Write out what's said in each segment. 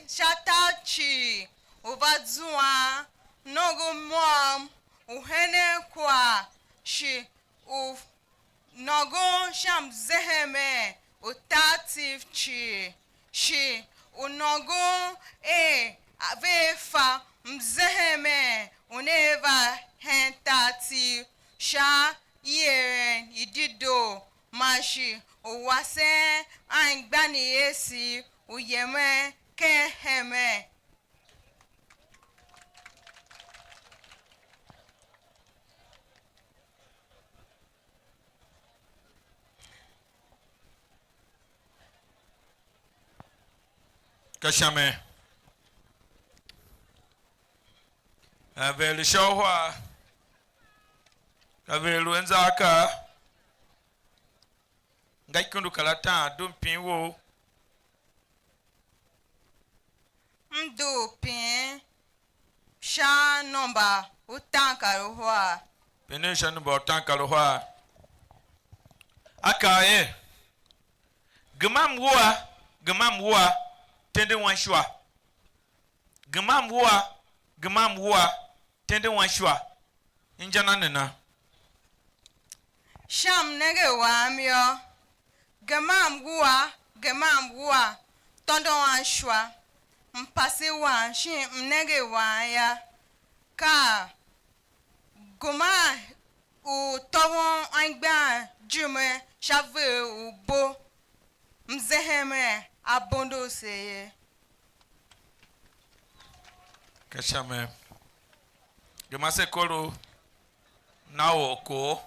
shatachi ovadzua nogo mom uhene kwa shi u nogo sham zeheme utatif chi shi unogo avefa mzeheme uneva hentati sha yeren idido mashi uwase angbani esi uyeme keheme Kashame Aveli Shawha Avelu Enzaka Gaikundu Kalata Dumpinwo Mdupin Sha number Utankaruwa Penisha number Utankaruwa Akaye Gmam Wa Tende Wanshua Gmam Wa Tende Wanshua Injana Nena Sham nege wamyo Gmam Wa Tondo Wanshua Mpasi wa shi mnege wa ya Ka Guma U towon angba Jume Shave ubo Mzeheme Abondo seye Kashame Gemase kolo Nawo ko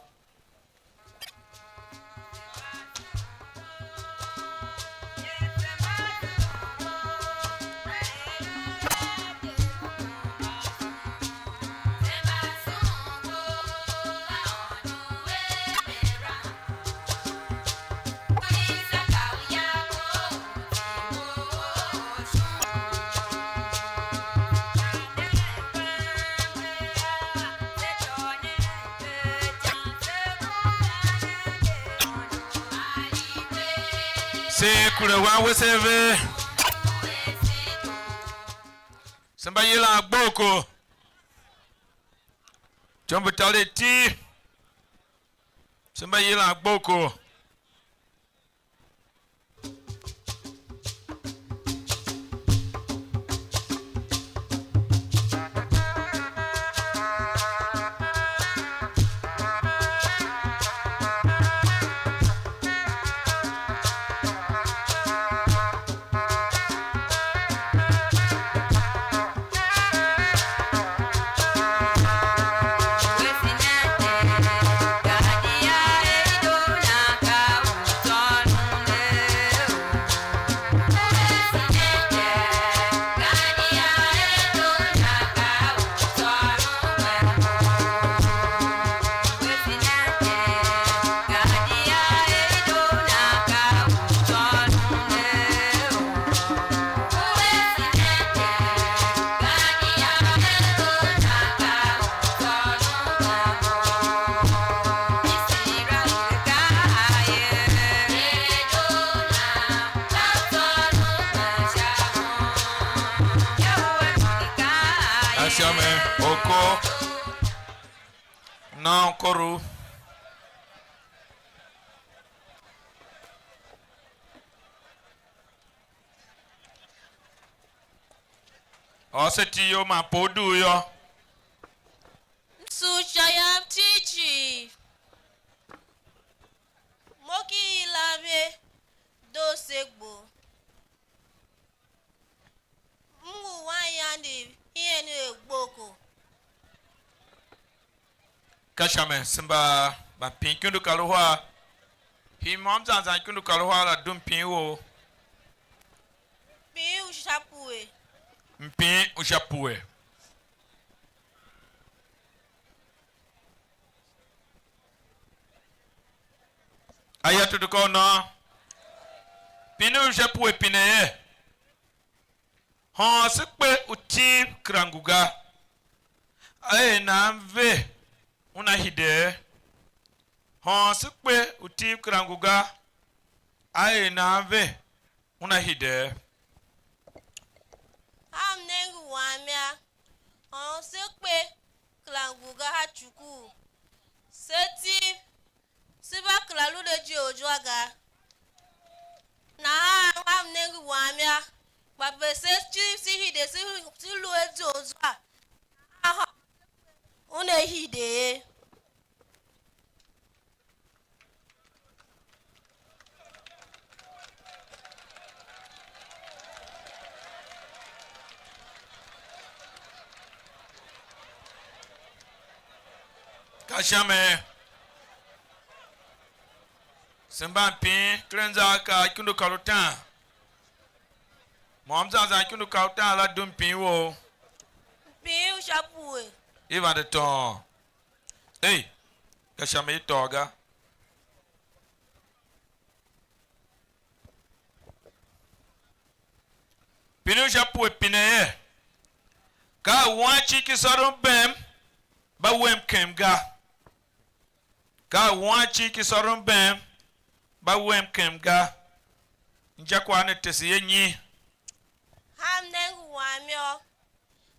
Kule wa seve Samba yela boko Jombo tale ti Samba yela boko Oko na koru Oseti yo mapodu yo Suchayam tichi Moki ilame dosegbo Mwu wanyandi Yenu egboko Kashame simba ba pinkundu kaluwa Hi momza kundu kaluwa la dumpinwo Pi ushapue Mpi ushapue Ayatu dukono Pinu ushapue pineye Han sikpe uti kranguga Aye na mve Una hide Han sikpe uti kranguga Aye na mve Una hide On sekpe klanguga hachuku. Seti siba klalu de jojwaga. Na ha nengi wamya. Babe se si hide si luwe jojwa. Aha. Une hide. Kashame Simba pin krenza ka kundu kalutan Momza za kundu kalutan la dum pin wo Piu chapue. Iva de ton Hey Kashame toga Pinu chapu pine Ka wanchi ki sorum bem ba wem kemga Ka wanchi ki sorum bem ba wem kemga Njakwa ne tesi yenyi Ham nengi wamya.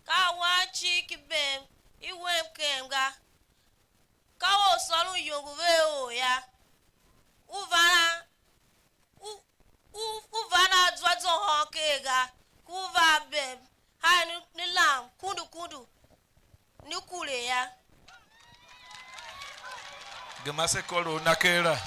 Ka wachi kibem. Iwem kemga. Ka wo solu yonguve o ya. Uvana dwadzo honkega. Kuva bem. Ha ni lam kundu. Ni kule ya. Gemase kolo nakera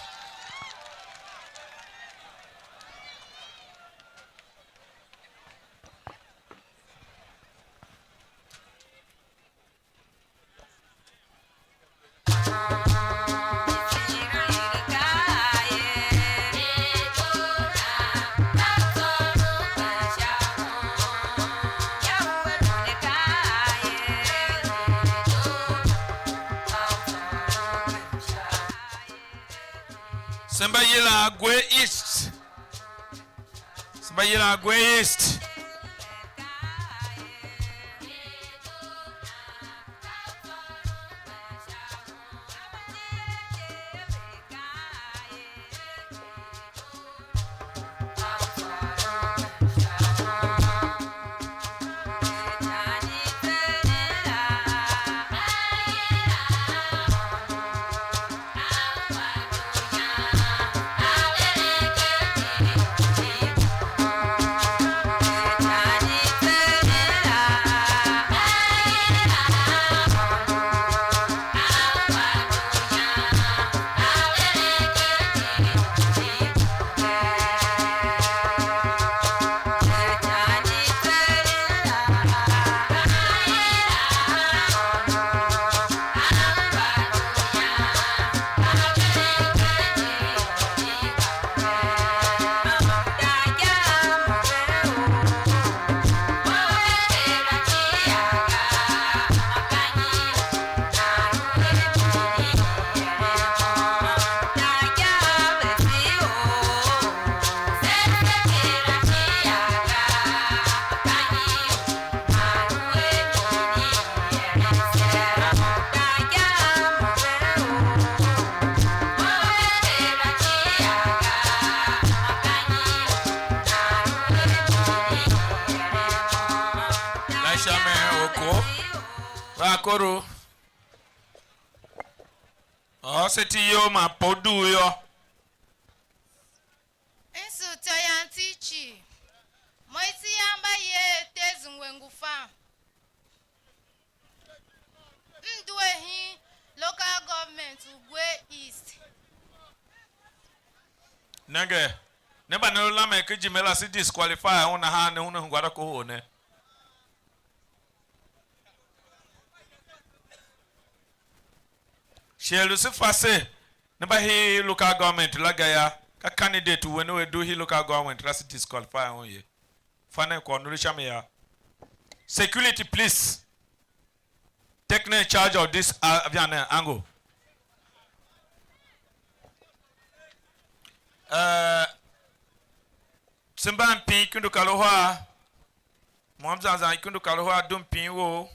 Simba yila gwe east Simba yila gwe east Koro seti yo ma podu yo Ensu toyantichi Moiti yamba ye tezungwengufa Ndwehi local government Ugwe East Nage Neba ne la me ke jimela si disqualify ona ha ne hunu ngwara ko ho ne Shelu si fase Neba he local government la gaya ka candidate when we do he local government la si disqualify on ye Fane ko no risha me ya Security please take charge of this angle Simba pin kundu kaloha Mwamza za kundu kaloha dum pin wo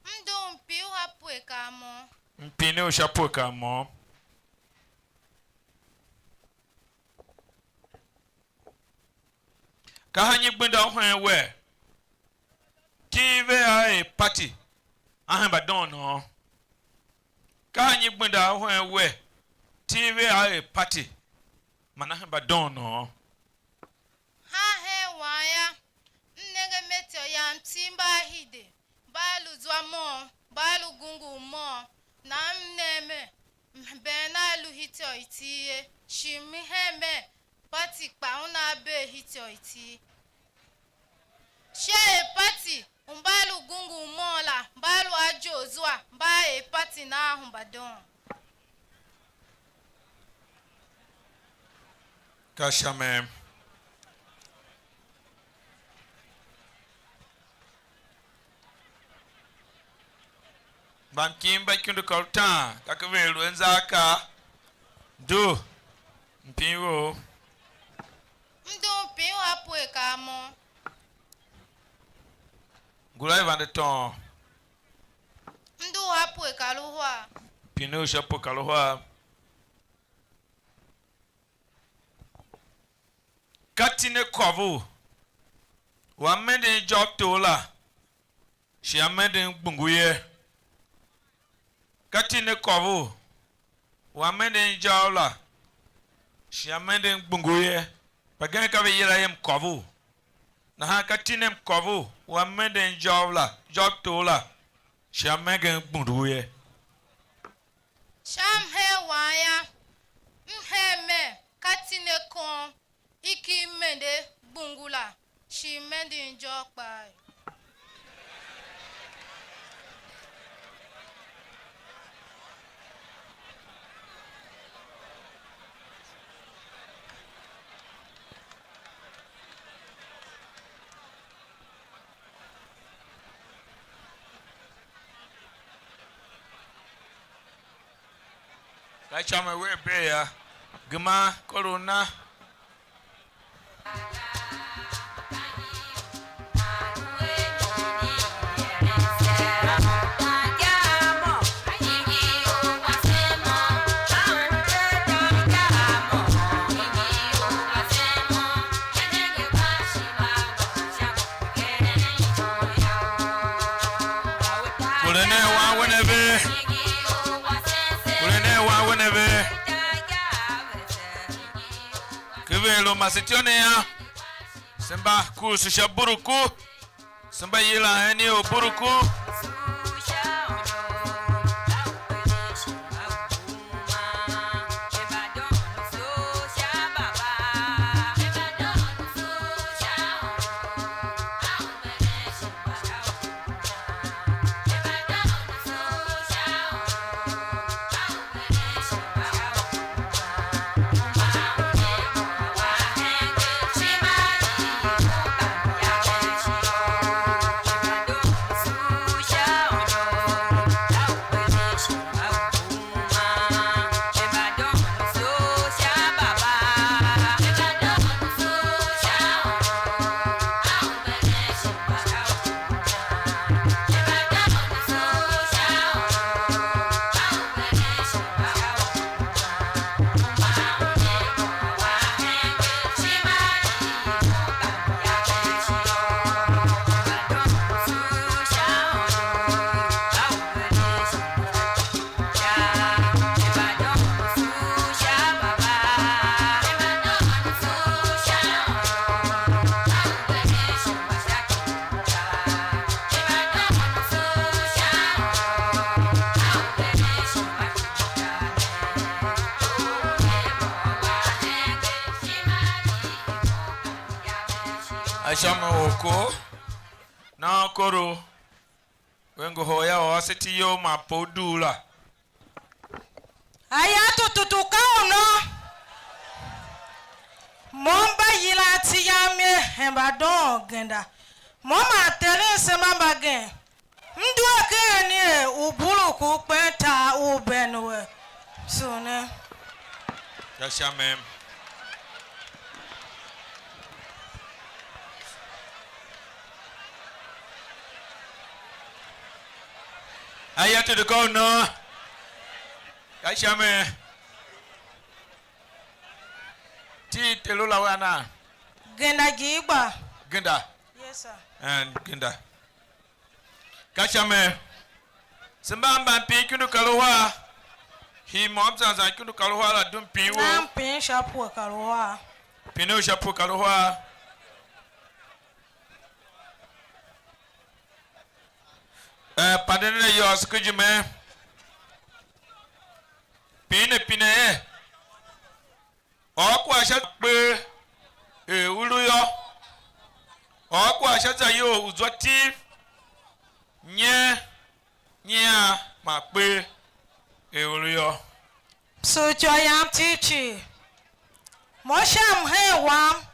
Mdu mpiu hapwe kamo Mpine ushapu kamo Kahanyi gbenda hwen we TV a party. I have a don't know. Can you bring that where TV a party? Man, I have a don't know. Ha he waya. Nege metyo ya mtimba hide. Balu zwa mo. Balu gungu mo. Na mneme. Bena lu hityo itiye. Shimi heme. Pati pa una be hityo iti. She pati. Mbalu gungu mola. Mbalu ajo zwa. Mbae pati na humbadon. Kasha ma'am. Bankim bakundu kautan. Kakavelu enzaka. Do. Mpiro. Mdo mpio hapo ekamo. Gulai van de ton. Mdo hapo ekaluwa. Pino shapo kalohwa. Katine kovu. Wa mende joktola. Shi amende bunguye. Katine kovu. Wa mende jawla. Shi amende bunguye. Pagane ka yira yem kovu. Na ha katine kovu. Wa mende jawla. Joktola. Shi amende bunguye. Sham he waya. Mheme katine kon. Iki mende bungula. Shi mende njokpa. Like chama we be ya. Gama corona. Kivelo masitione ya Simba kususha buruku Simba yila heni o buruku Ashama oko na koro wengo hoya wasiti yo mapodula Ayato tutuka ono. Momba yila tiyame hemba don genda. Moma tere semamba gen. Mdwa kene ubulu kupenta ubenwe. Sune. Ashama Ayato to go no. Ashama Tivtelevision wana. Genda giba. Genda. Yes sir. And Genda. Kashame. Sembamba pinkudu kaluwa. Hi mobza za kundu kaluwa la dum piwo. Nam pin shapu kaluwa. Pino shapu kaluwa. Padene yo skujime. Pine. Okwa sha pe ulu yo. Okwa sha za yo uzwati. Nye ma pe ulu yo. So joyam tichi. Mosham he wam.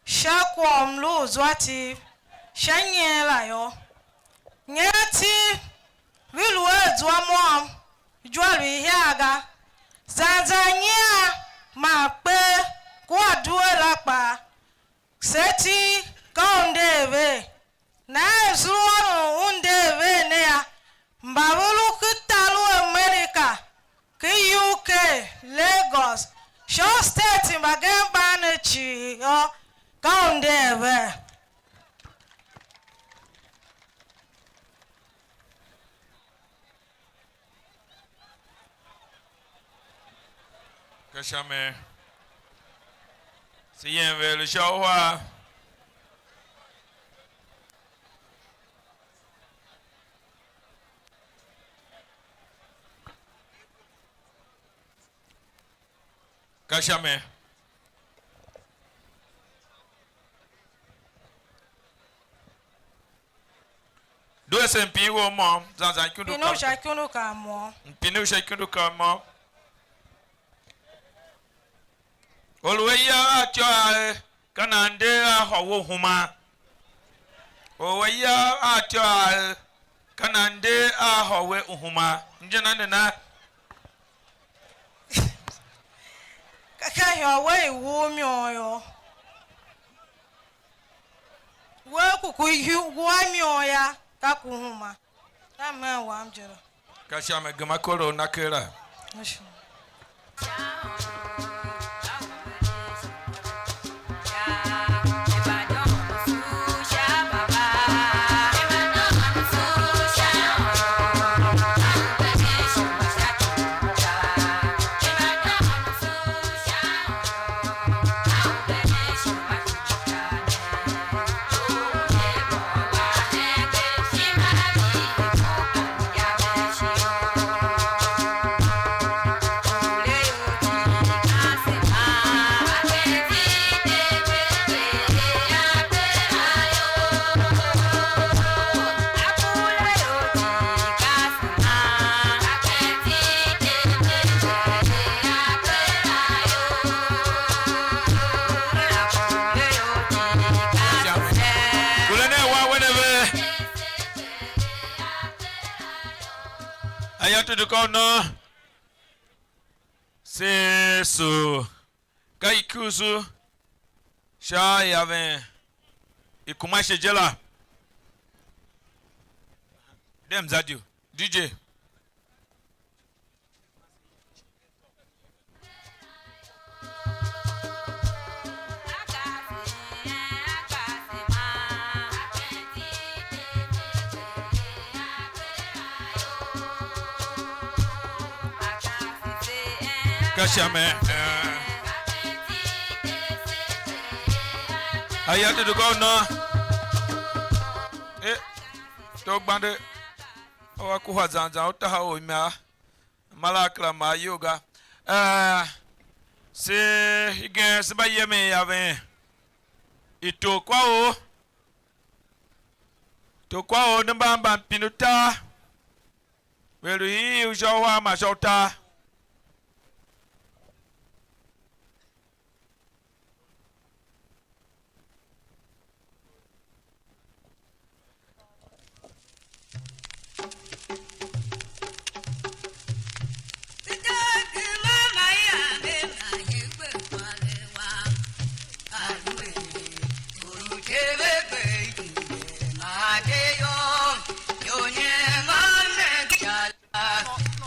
Shakwam lu uzwati. Shanye la yo. Nyati wilu edwa mom jwali hiaga zanzania ma pe kwa duela pa seti kondeve na zuwa undeve ne ya mbawulu kitalu America ki UK Lagos show state magemba ne chi o kondeve. Kashame. Si yen ve le shawa. Kashame. Do SMP wo mom zanzan kundu Pino shakunu ka mo. Pino shakundu ka mom. Olweya atwa kanande ahowo huma. Olweya atwa kanande ahowe huma. Njena nena. Kaka yo we wo mi oyo. Wo kuku yu wo mi oya ka ku huma. Ta ma wa amjero. Kasha me gamakoro nakera. Osho. To the corner. C'est so. Kaikuzu. Sha yave. Ikumashe jela. Dem zadio. DJ. Kashame. Ayatu to go no. To bande. O ku hazanza utaha o mia. Malakla ma yoga. Se igen se ba yeme yave. Ito kwa o. To kwa o nbamba pinuta. Welu hi ujawa mashota.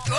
Yo,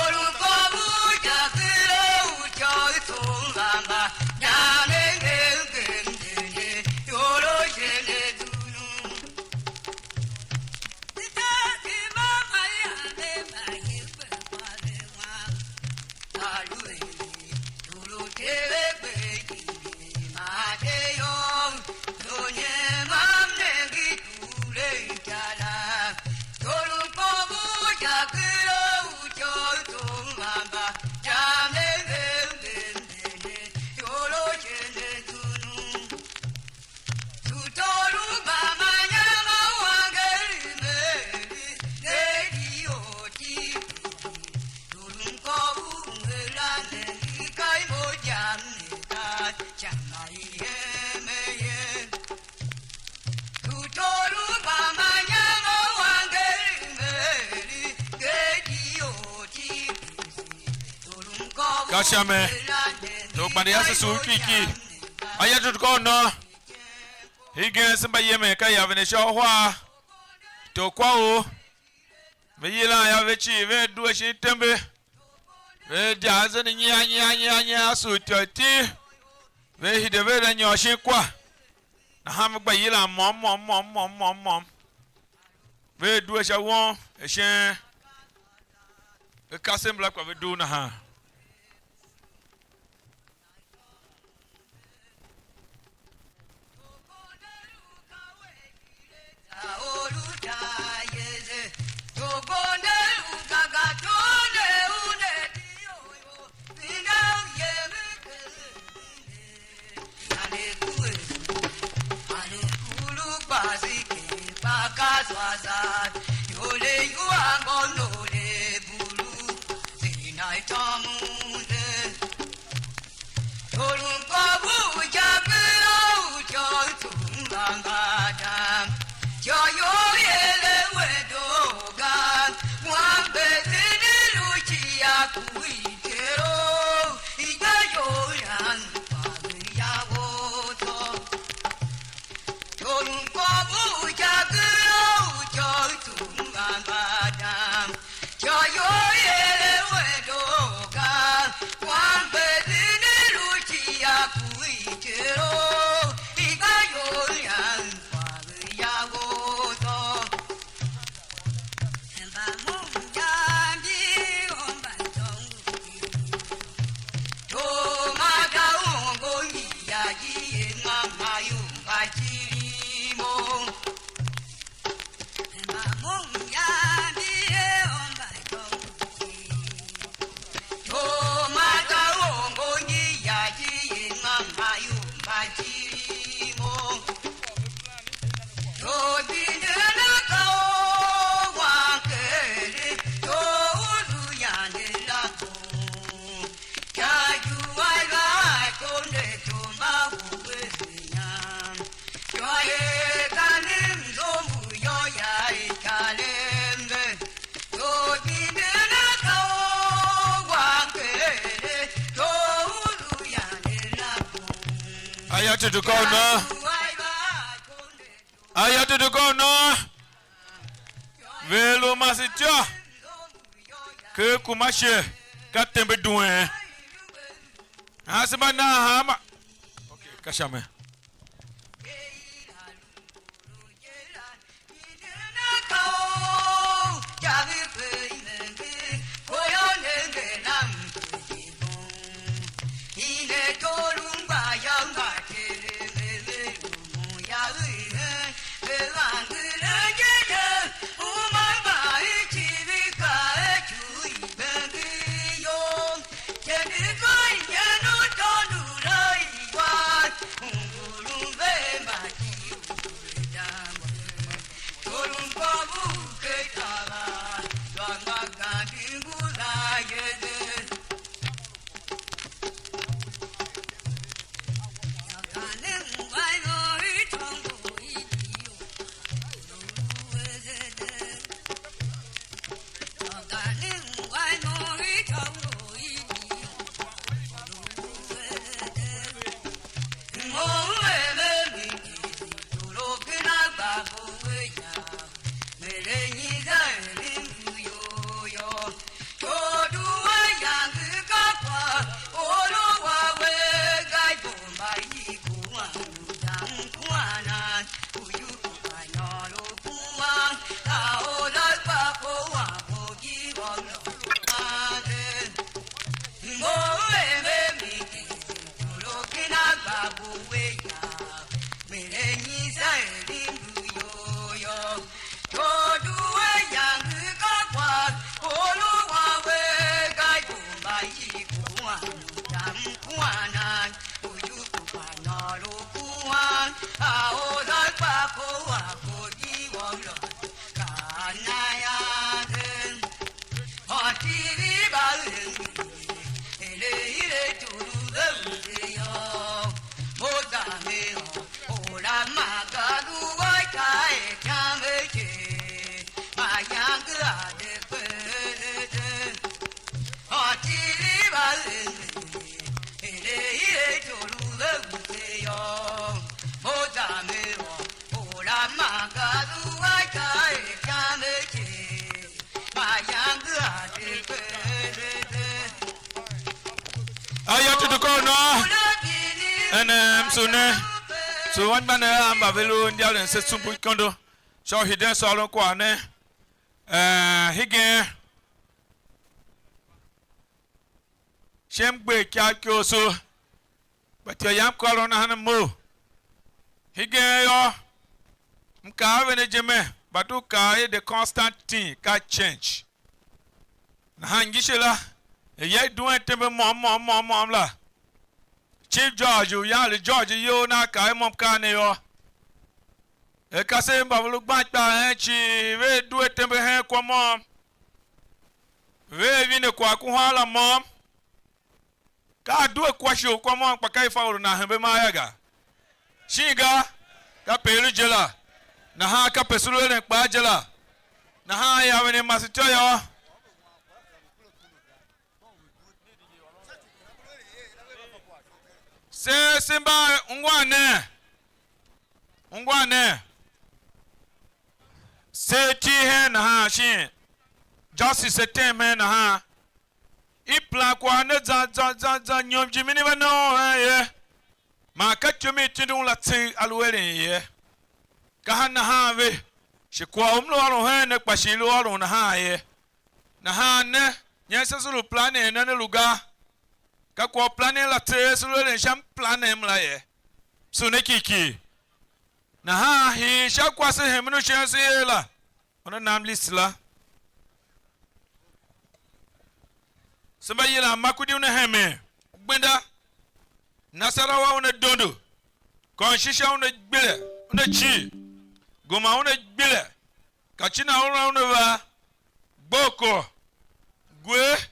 Kashame. To bandia se su kiki. Aya to go no. Higen samba yeme ka ya vene sho hwa. To kwa o. Me yila ya vechi ve du shi tembe. Ve jaze ni nya su toti. Ve hideve na nyo shi kwa. Na ham gba yila mom. Ve du sha won e shen. E kasem black kwa ve du na ha. Aya to go no. Aya to go no. Velo masitio. Ke kumashe katembe duwe. Hasema na hama. Okay, kashame. sune so one man amba velo ndia len se sumbu kondo so hidden solo kwa ne higen shem gbe kya kyo so but yam kwalo na han mo higen yo mka we ne jeme batu ka e the constant thing ka change na hangishela ye duwe tembe mom la Chief George ya le George yo na ka e mom ka ne yo e ka se mba lu gba pa chi we duwe tembe he kwa mom we vi ne kwa ku hala mom ka duwe kwa sho kwa mom pa kai fa na hembe ma yaga shinga ka pelu jela na ha ka pesulu ne pa jela na ha ya we ne masito yo se simba ungwane se ti he na ha shin justice tem he na ha I plan kwa ne za nyom jimini ba no ye ma ka tumi tidun la tin alwere ye ka ha na ha we shi kwa umlo ro he ne pa shi lo ro na ha ye na ha ne nyesa sulu plan ne ne luga ka kwa plan la te sulu le sham plan mla ye so ne kiki na ha hi sha kwa se hemnu shense la ona nam list la Samba yela makudi una heme gbenda Nasarawa una dondo Konshisha una gbele una chi Goma una gbele Kachina una va Boko Gwe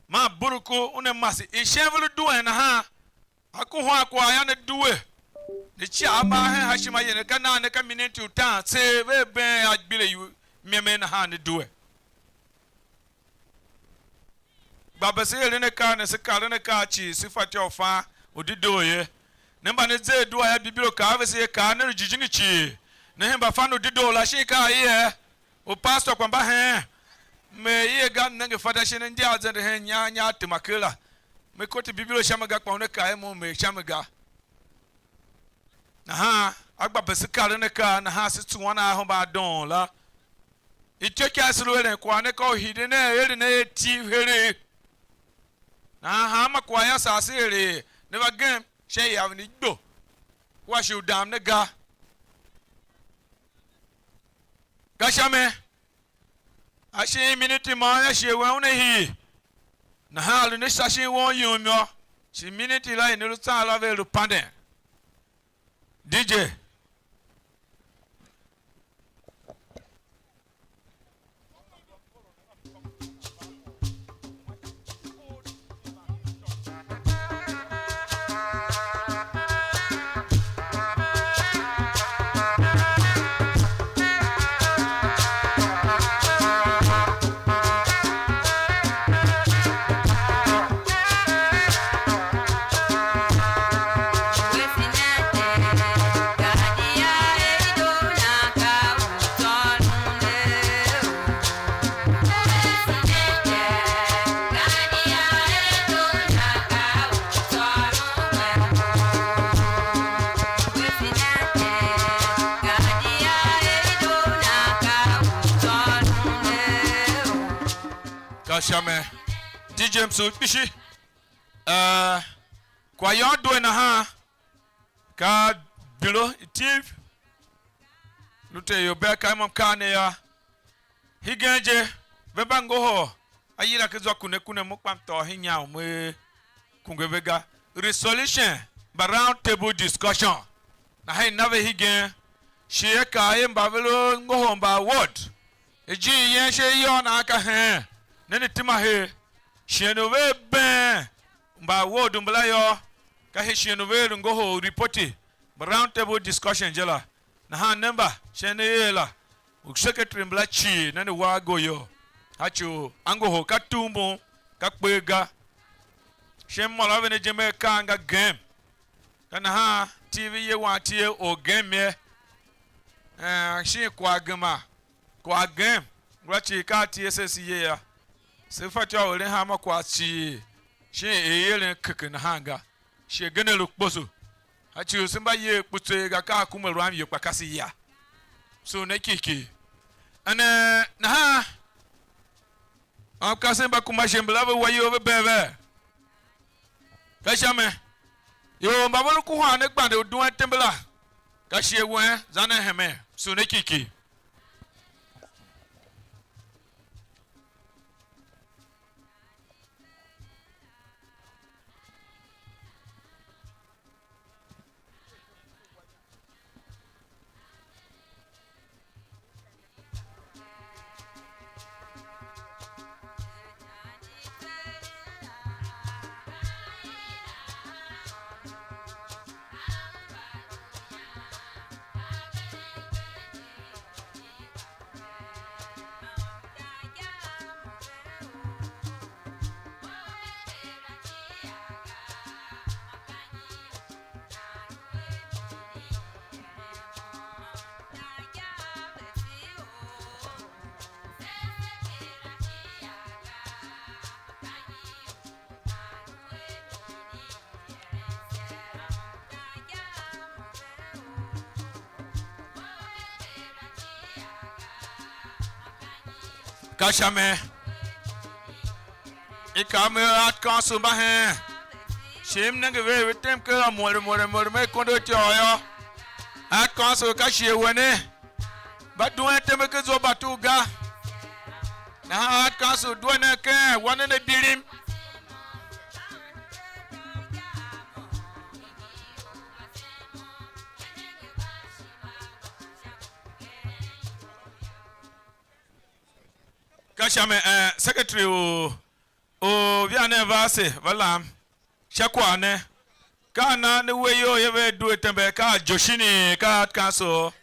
ma buruko una masi Ishevulu duwe na ha Aku hwa kwa ya na duwe Ni chi ama he hashima yene Kana neka minenti utan Se we ben agbele yu Meme na ha ni duwe Baba se ele ne ka ne se kare ne ka chi sifati ofa odido ye ne ba ne ze do ya bibiro ka ave se ka ne jijini chi ne hemba fa no dido la shi ka ye o pastor kwamba he me ye ga ne fada shi ne ndi azende he nya temakela me koti bibiro shamaga kwa ne ka e mo me shamaga na ha agba bese kare ne ka na ha se tu na ho ba don la iteke asiro ne kwa ne ka ohide ne eri ne ti here na ha makwa ya sasere never game she ya ni do wa shi dam ne ga gashame ashi minute ma ya she wa una hi na ha lu ne sashi won yumyo shi minute la ni lu san la ve lu pande DJ Kashame DJ Msu bishi kwa yodo na ha ka bilo tiv lute yo be ka mam ka ne ya higenje bebango ho ayira kezo kune mo pamto hinya o me kungwebega resolution ba round table discussion na hay nave higen she ka yemba velo ngo ba word eji yen she yo na aka he nene tima he shenove ben mba word mbla yo ka he shenove ngo ho reporti round table discussion jela na ha number shene yela u secretary mbla chi nene wa go yo hacho ango ho katumbo ka pega shem mola vene jeme kanga game kana ha tv ye wa tie o game ye shi kwa game ngwachi ka tss ye ya se fatwa ole ha makwa chi she eyele keke na hanga she gene lu kposo Achi simba ye putse ga ka kuma ruam ye pakasi ya. So na kiki. Ana na ha. Am ka simba kuma shembla wa yo be bebe. Ka shame. Yo mbabolo ku ha ne gbande odun atembla. Ka shie wen zana heme. So na kiki. Kashame ikame at kansu bahe shim nge we witem ke more me kondo tioyo at kansu kashie wene badu etem ke zo batuga na at kansu duene ke wane ne birim Kashame secretary o viane vase valam shakwane kana ne weyo yeve do etembe ka joshini ka kanso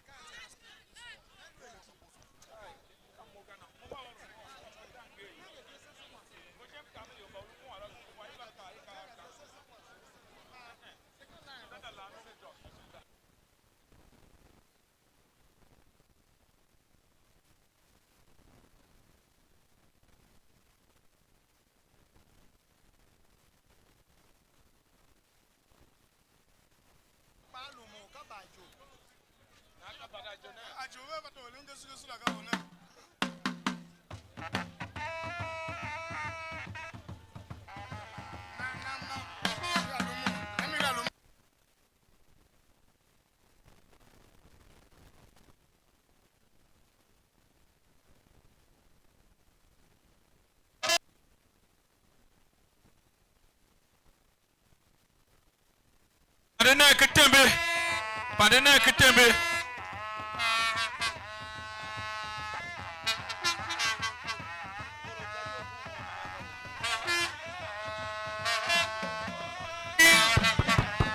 Padene kitembe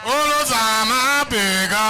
Olo zama bega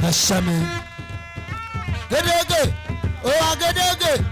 Kashame Gedege Oh Gedege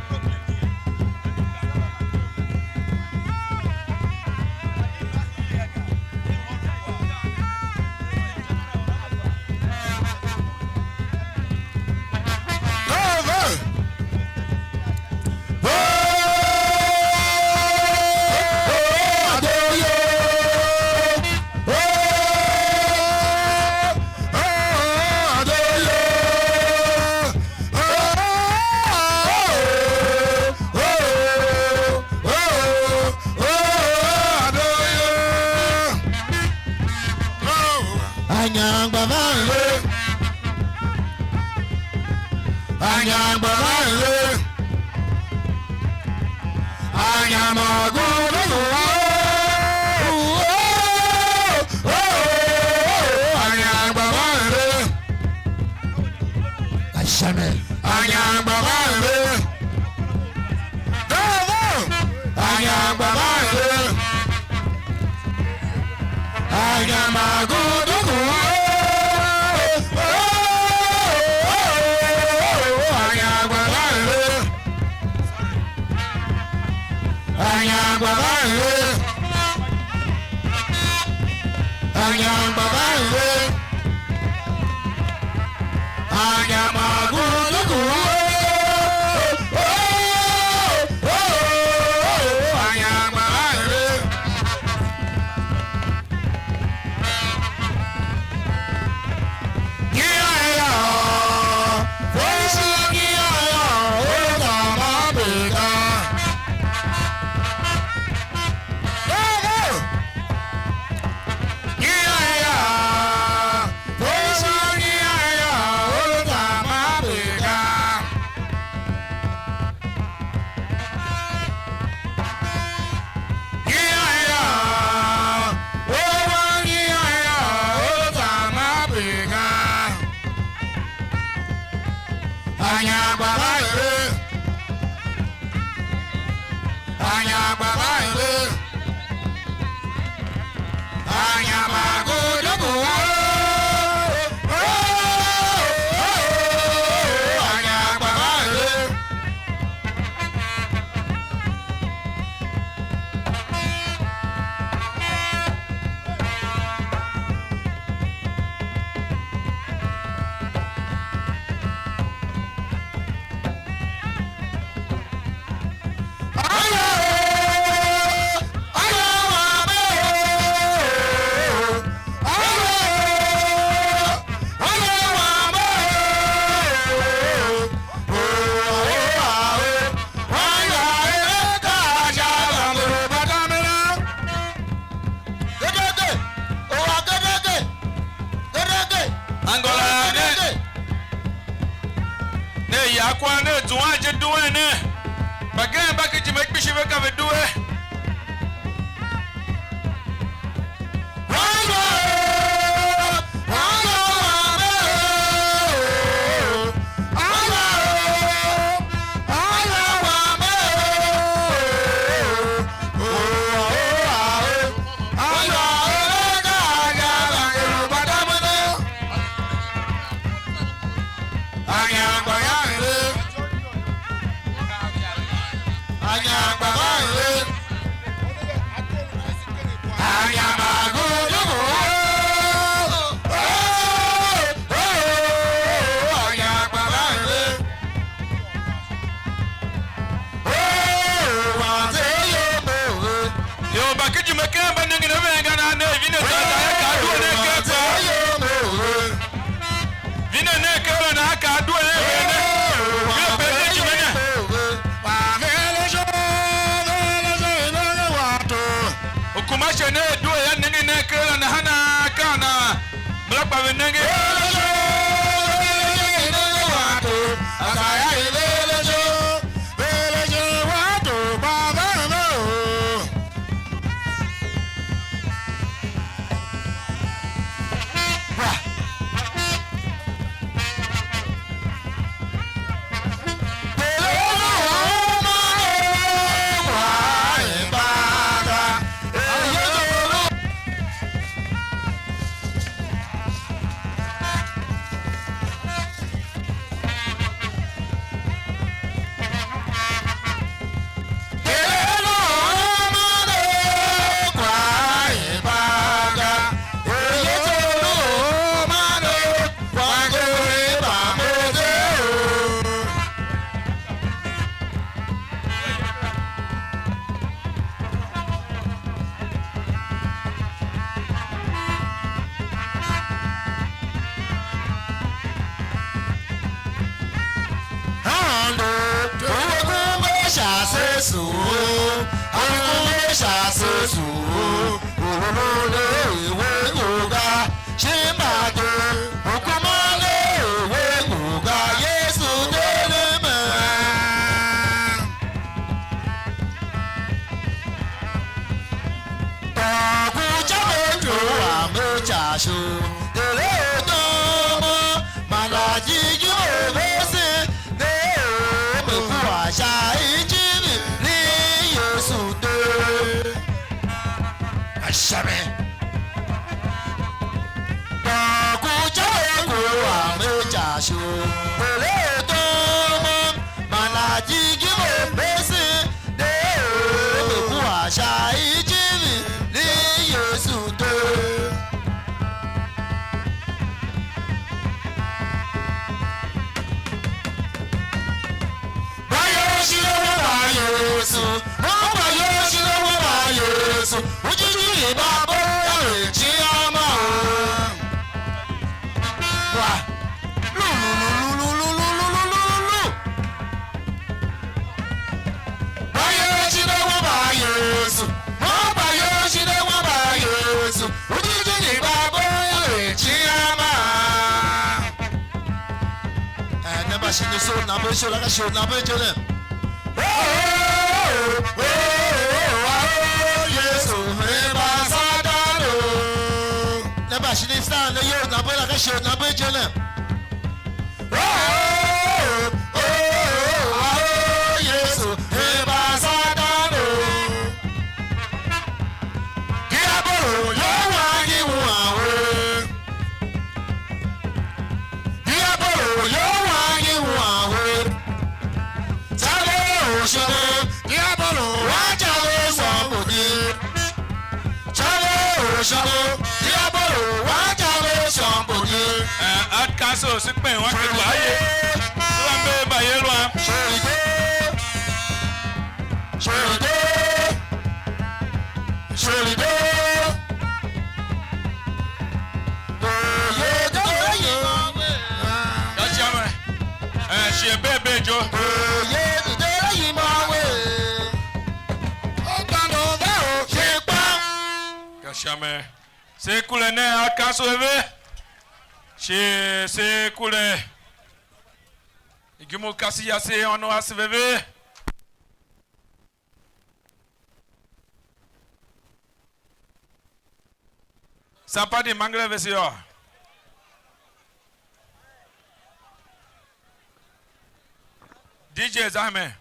Shimba asho ole to mana jigi mo pese de ku asha ijimi ni Yesu to Yesu, Mama Yesu, Mama Yesu, Ujiji Baba Chiama. Wa, lu. Mama Yesu, Mama Yesu, Ujiji Baba Chiama. Never seen the soul, never show like a show, never do them. Never should stand the year, never like a show, never gentlemen. Yes, Caso se põe uma que vai lá beba ele lá she bebe jo Kashame c'est cool né à caso c'est cool. Igimo kasi ya se ono asveve. Sapa di mangle vesio. DJ Zahme.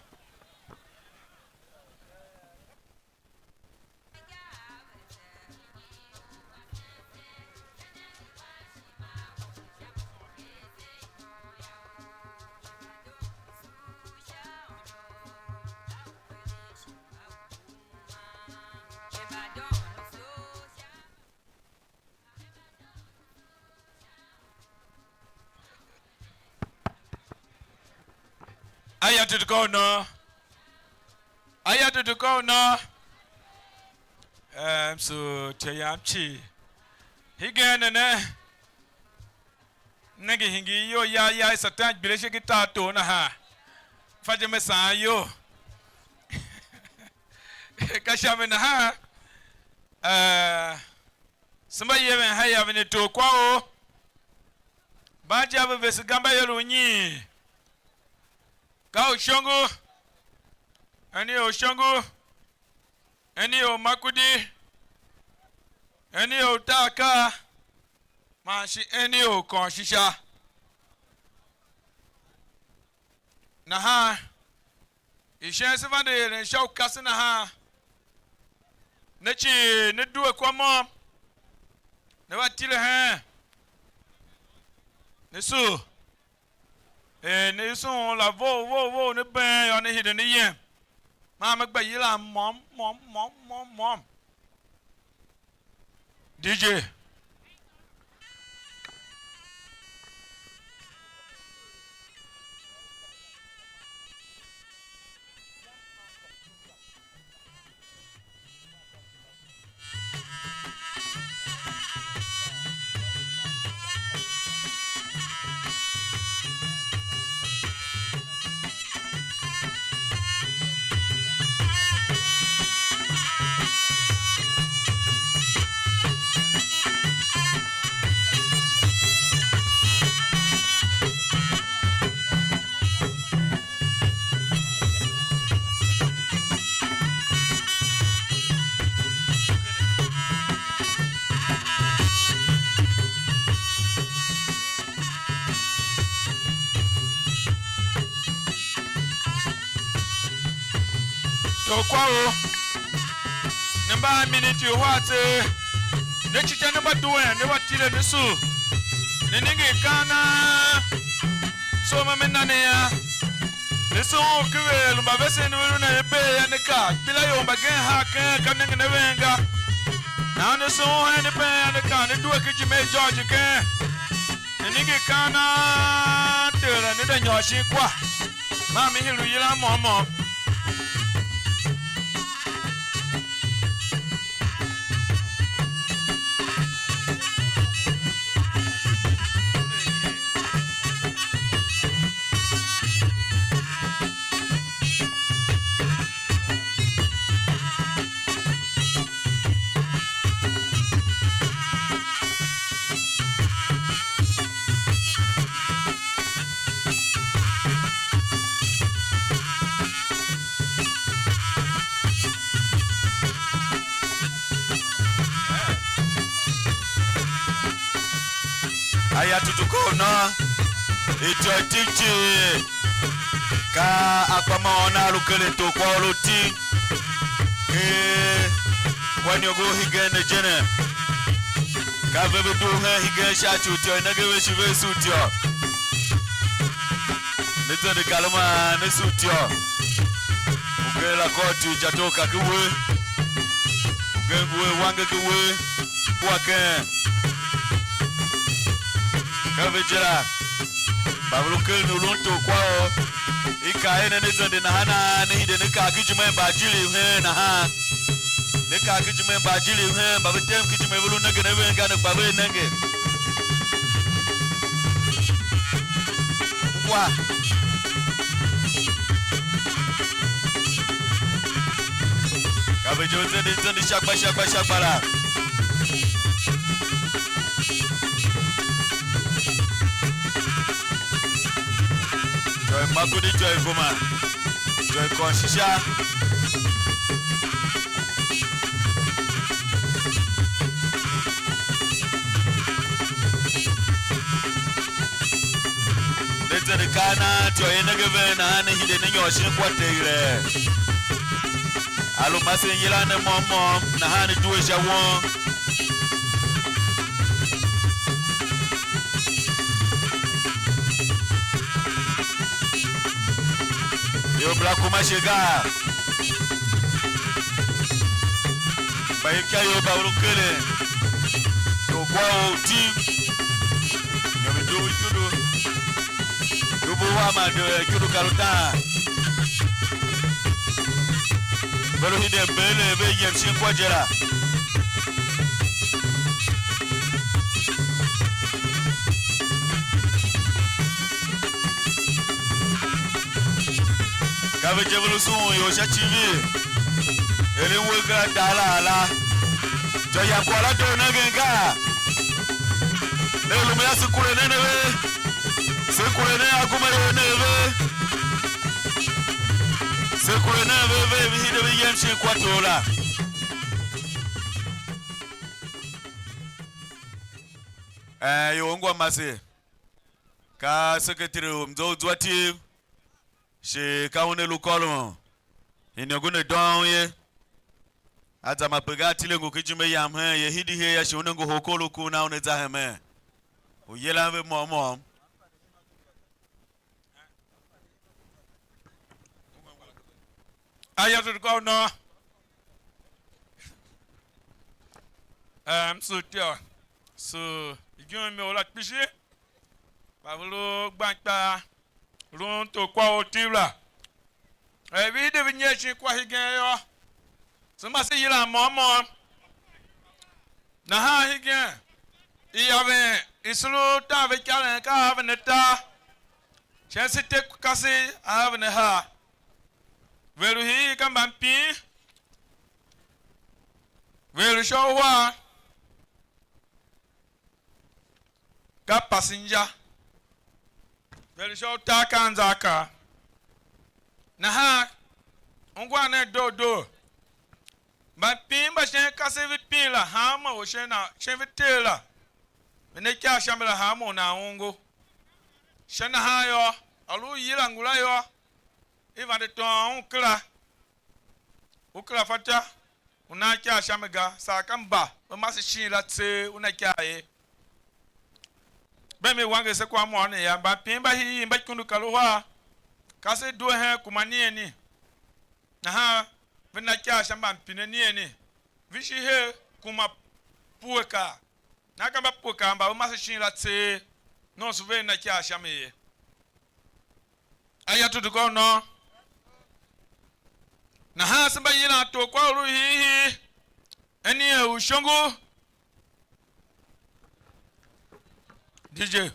I had to go now. So Tayamchi. Higan and Negi Hingi, yo ya is a tank, Bilisha guitar to Naha. Fajamesa, yo. Kashamina, somebody even have it to Quao. Bajab Vesagamba Yeluni. Kao Shongo, any o Shongo, any o Makudi, any o Taka, Mashi, any o Konshisha. Naha, Ishan Savande and Show Casanaha. Nechi, Nedu a Quamom, never till a hand. Nesu. And it's on la vo, the bang on the hidden ear. Mamma Bayila, mom. DJ. So Quao number minute you what next number doing never till the soup. The nigga Ghana so mama nania eso kwe lumba bese no na ebe ya ne ka bila yo bagen ha kan ne venga na ne so ha ne pe ya ne ka ne duwe ki me George ke ni ke kana tera ne da nyoshi kwa ma mi hilu yila momo aya tutukona ito tichi ka akama ona lukele to kwa loti kwa nyogo higene jene ka bebe do ha higene shachu tio na gewe shive sutio neto de kalama ne sutio ukela koti jatoka kuwe ukengwe wange kuwe wake Kavijira Babulukel nulunto kwao ikaene nezende na hana nihide nika kijime bajili he na ha nika kijime bajili he babitem kijime bulu nege nebe ngane babe nenge kwa Kavijo zende shakbara Joy Makudi Joy Goma Joy Konshisha Nete de kana Joy Negeve na hane hide nenyoshin kwa teire Alo mase yila ne mom na hane duwe jawon Yo Blakuma chega Baika yo Baulukele Yo kwa team Yo midu ikudu Dubu wama de ikudu karuta Belu hide bele be yemshin kwa jera Kave Jevolution yo chachivi ele wega dala to ya kwala do nagenga le lumya sikule ne akumere neve sikule neve hide be yemshi kwatola yo ngwa mase ka secretary mzozo ati she kaune lukolo inogune donye aza mapegati lengo kijime yamhe ye hidi he ya shone ngo hokolo kuna uneza heme uyela ve momo aya to no so so igun mi ola piche Pablo gbanta Run to kwa otira. Ebi de vinyeshi kwa higen yo. Somasi yila momo. Na ha higen. Iyave isulu ta ve kale ka have neta. Chensi te kasi have ne ha. Velu hi kambampi. Velu showa. Ka passenger. Velu show ta kanzaka. Na ha ongwa ne do. Ba pimba shen kase vipila hama o shena shen vitela. Mene kya shamela hama na ongo. Shena hayo alu yila ngula yo. Iva de ton ukla fata una kya shamega sakamba ba masi shila tse una kya e. be me wange se kwa mo ne ya ba pin ba hi ba kunu kaluwa kase do he kumani eni na ha vina kya shamba mpine ni eni vishi he kuma pueka na ka ba pueka ba ma se shin la tse no so ve na kya shame aya to go no na ha se ba yina to kwa ru hi eni e ushongo DJ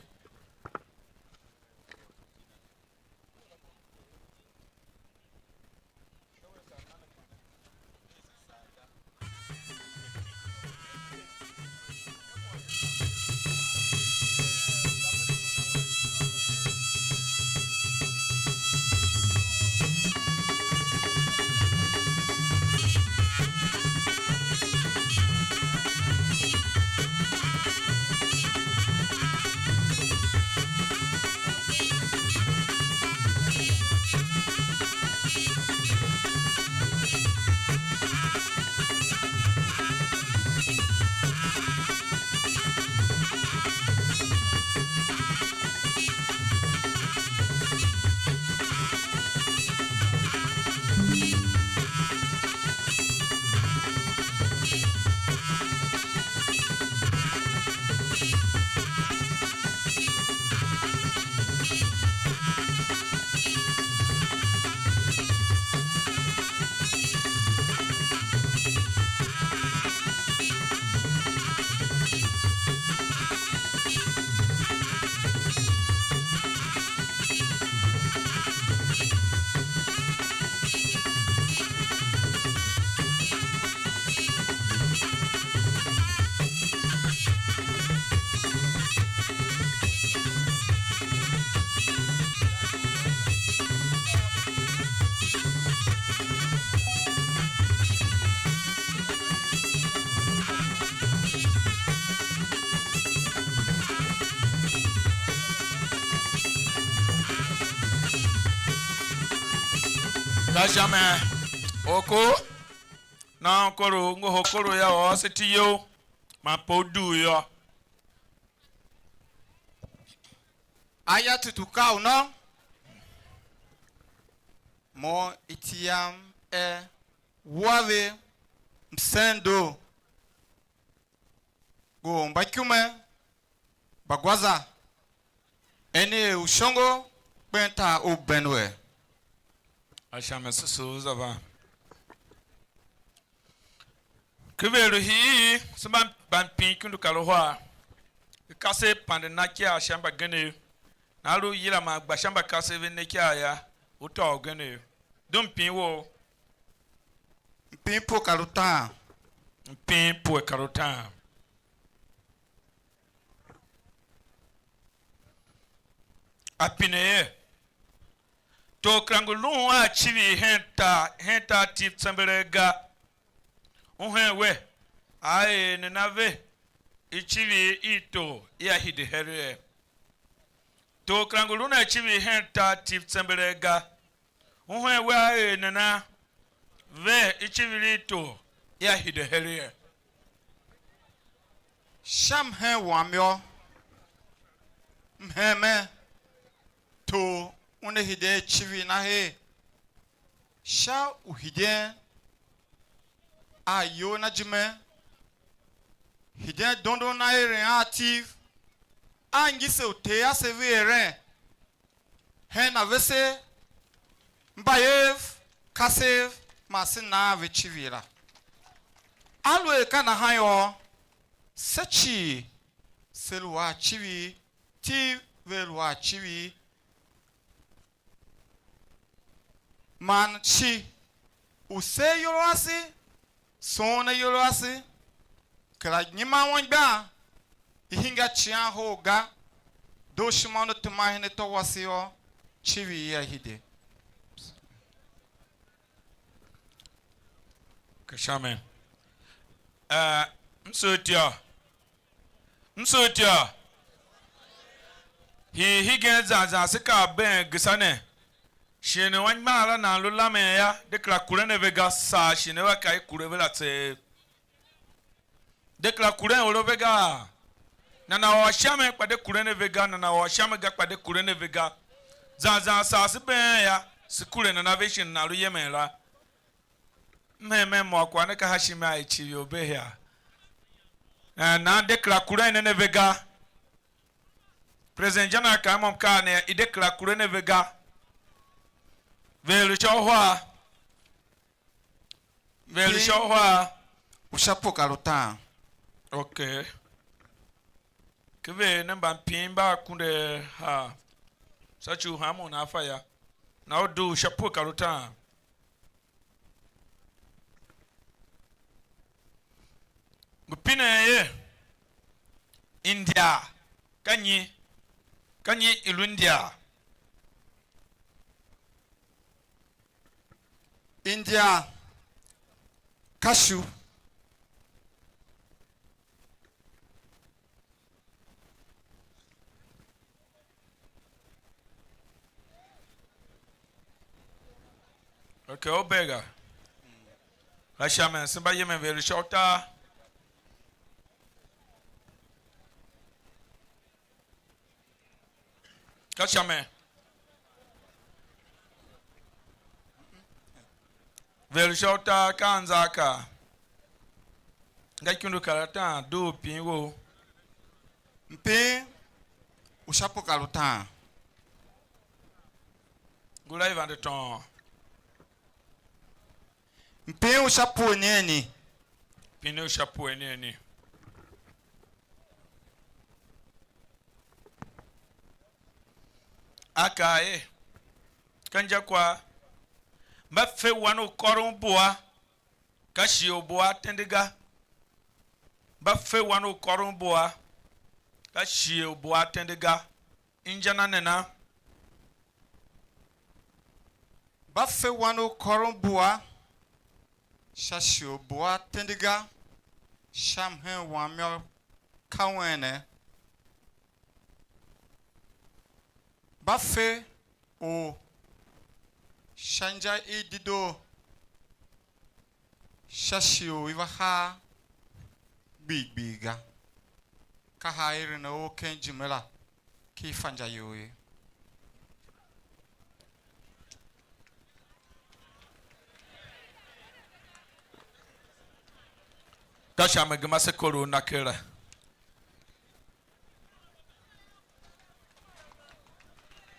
jamais oko na koro ngo hokoro ya o setiyo ma podu yo aya tutuka uno mo itiam wave msendo go mbakume bagwaza ene ushongo penta obenwe ashame susu zava kivero hi suma ban kundu kalohwa kase pande nakia shamba gene nalu yira ma gba shamba kase venekia ya uto gene dum pin wo pin po karuta pin po karuta apine to krangulu a chivi henta Tivtelevision we ai nenave ichivi ito ya hide here to krangulu na chivi henta Tivtelevision we ai nena ve ichivi ito ya hide here sham he wamyo mheme to une hide chivi na he sha uhide ayo na jime hide dondo na ere active angise ute aseve ere he na vese mbayev kasev masina ve chivira alwe kana hayo sechi selwa chivi ti velwa chivi man chi use yoroasi sona yoroasi kala nyima wonba ihinga chia hoga do shimono tumahine to wasio chivi ya hide kashame msotia hi gen za sika ben gisane shine wan mala na lula me ya dekla kure vega sa shine wa kai kure vela te dekla kure o vega na wa shame kpade kurene vega na wa shame ga kpade kurene vega za sa se ben ya skule na navation na ru yemenra me mo kwa ne ka hashime a chi obe here na dekla kurene ne vega president general ka mom ka ne idekla kurene vega velu chohwa ushapoka luta. Okay. Keve namba pimba kunde ha. Sachu hamo na afaya. Na odu shapoka luta. Gupine ye. India. Kanyi ilu India. India. Cashew. Okay, Obega. Rashaman, somebody may very short. Kashaman. Very short, Kanzaka. Gakundu karata, do pingo. Mpe ushapoka luta. Gulai van de ton. Mpe ushapo neni. Pine ushapo neni. Akae. Kanja kwa. Mafe wano koron boa. Kashi oboa tendiga. Bafe wano koron boa. Kashi oboa tendiga. Injana nena. Bafe wano koron boa. Shashi oboa tendiga. Shamhen wamyo kawene. Bafe o shanja idido shashio iwaha biga kahairi na o kenjimela kifanja yoye Kasha megmase koro nakera.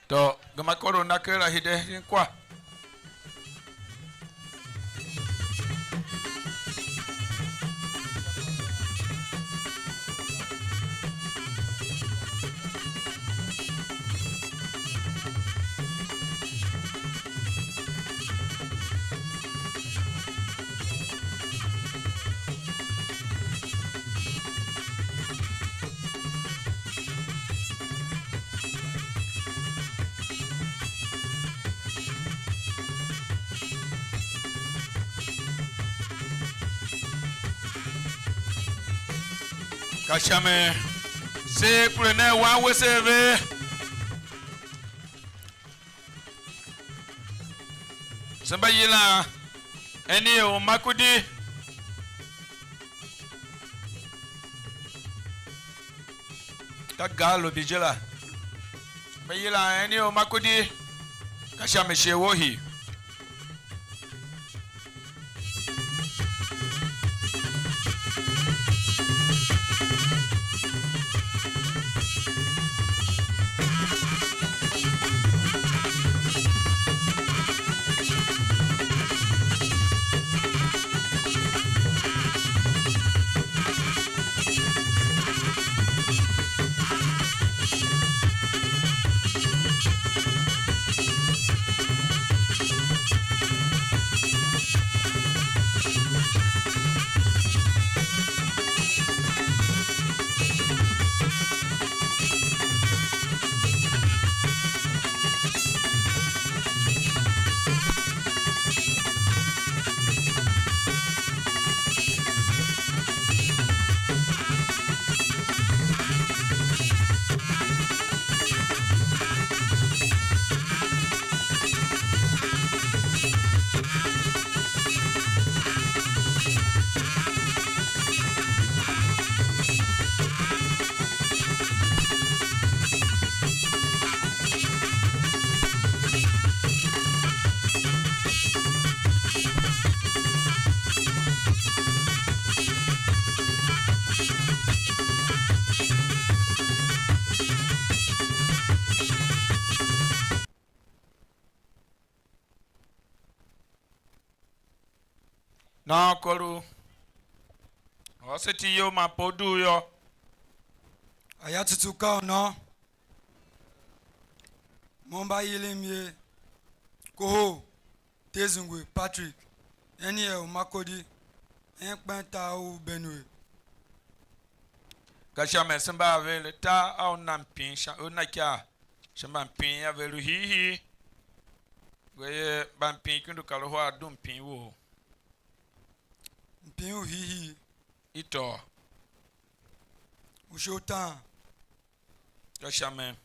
To gama koro nakera hide kwa. Kashame se kurene wa weseve samba yila eni o makudi kagalo bijela bayila eni o makudi kashame shewohi Na koru. Oseti yo mapodu yo. Ayatutu ka no. Momba Yilimye. Koho. Tezungwe Patrick. Eniel Makodi. Enkpenta ou Benue. Kasha mesemba vele ta au nampin sha onakia. Shamba mpin ya velu hihi. Goye bampin kundu kalohwa dumpin wo. Mpin hihi. Ito. Ushotan. Kasha me.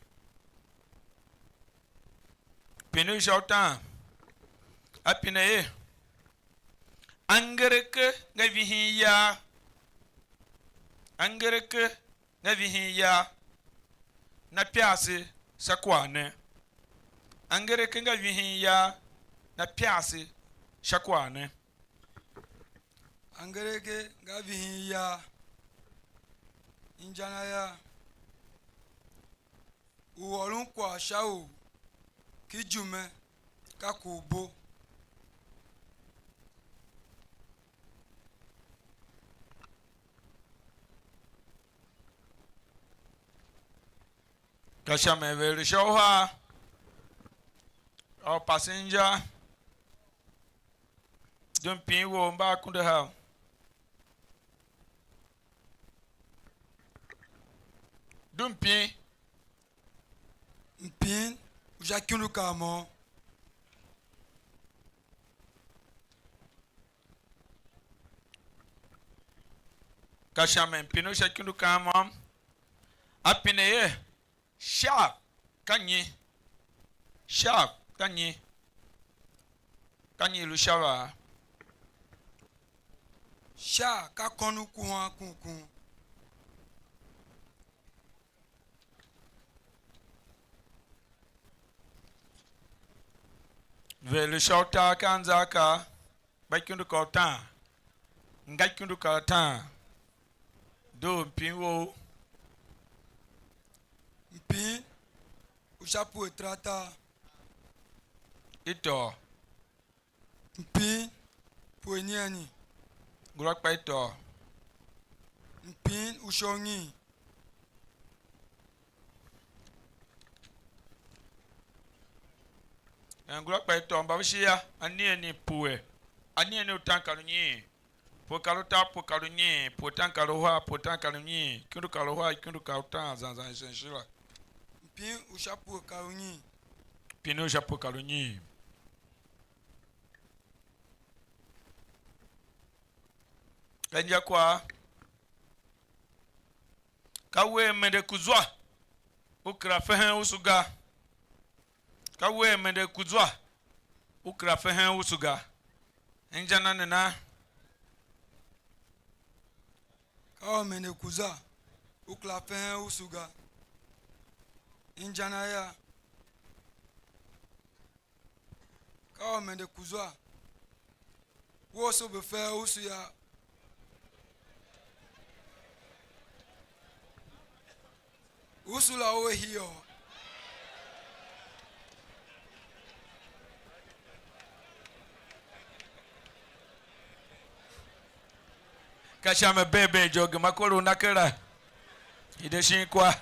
Pinu shautan. Apine ye. Angereke ngavihi ya. Angereke ngavihi ya. Na piase sakwane. Angereke ngavihi ya. Na piase sakwane. Angereke ngavihi ya. Injana ya. Uwolun kwa shao. Kijume. Kakubo. Kasha me vele shoha. Our passenger. Dumping wo mba kunde ha. Dumping. Mpin. Ujakunu kamo. Kasha me pino shakindu kama. Apine ye. Sharp. Kanyi. Sharp. Kanyi. Kanyi lushawa. Sha kakonu kuwa kunkun. Vele shauta kanzaka. Baikundu kautan. Ngaikundu kautan. Do mpinwo. Mpin. Ushapu etrata. Ito. Mpin. Pueniani. Gulakpa ito. Mpin ushongi. Ngulakpa ito mbavishia. Anie ni pue. Anie ni utankalu nyi. Pokaluta pokalu nyi. Potankaluha potankalu nyi. Kundu kaluha kundu kautan zanzan senshila. Mpin ushapu karunyi. Pino japo kalu nyi. Kanja kwa. Kawe mende kuzwa. Ukra fehen usuga. Kawe mende kuzwa. Ukra fehen usuga. Njana nena. Kawa mene kuza. Uklapen usuga. Injana ya. Kawa mende kuzwa. Woso befe usu ya. Usula owe hiyo. Kashame bebe joge makolo nakera. Ideshin kwa.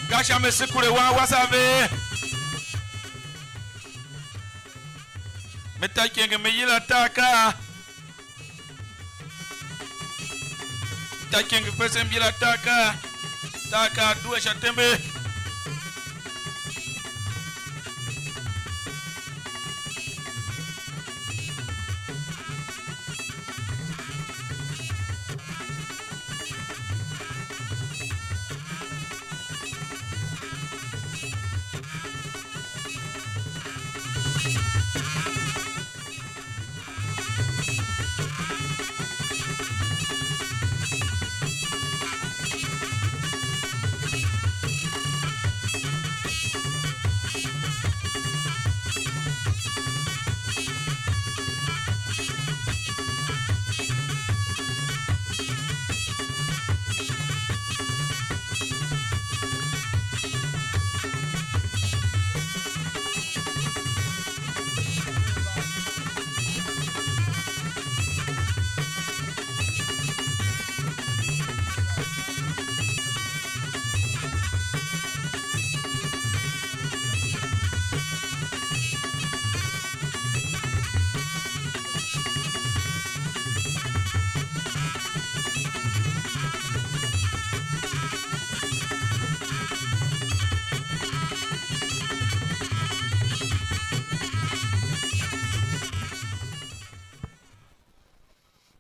Kasha mesikule wa wasave. Metakenge meyila taka. Metakenge kwese mbila taka. Taka duwe shatembe.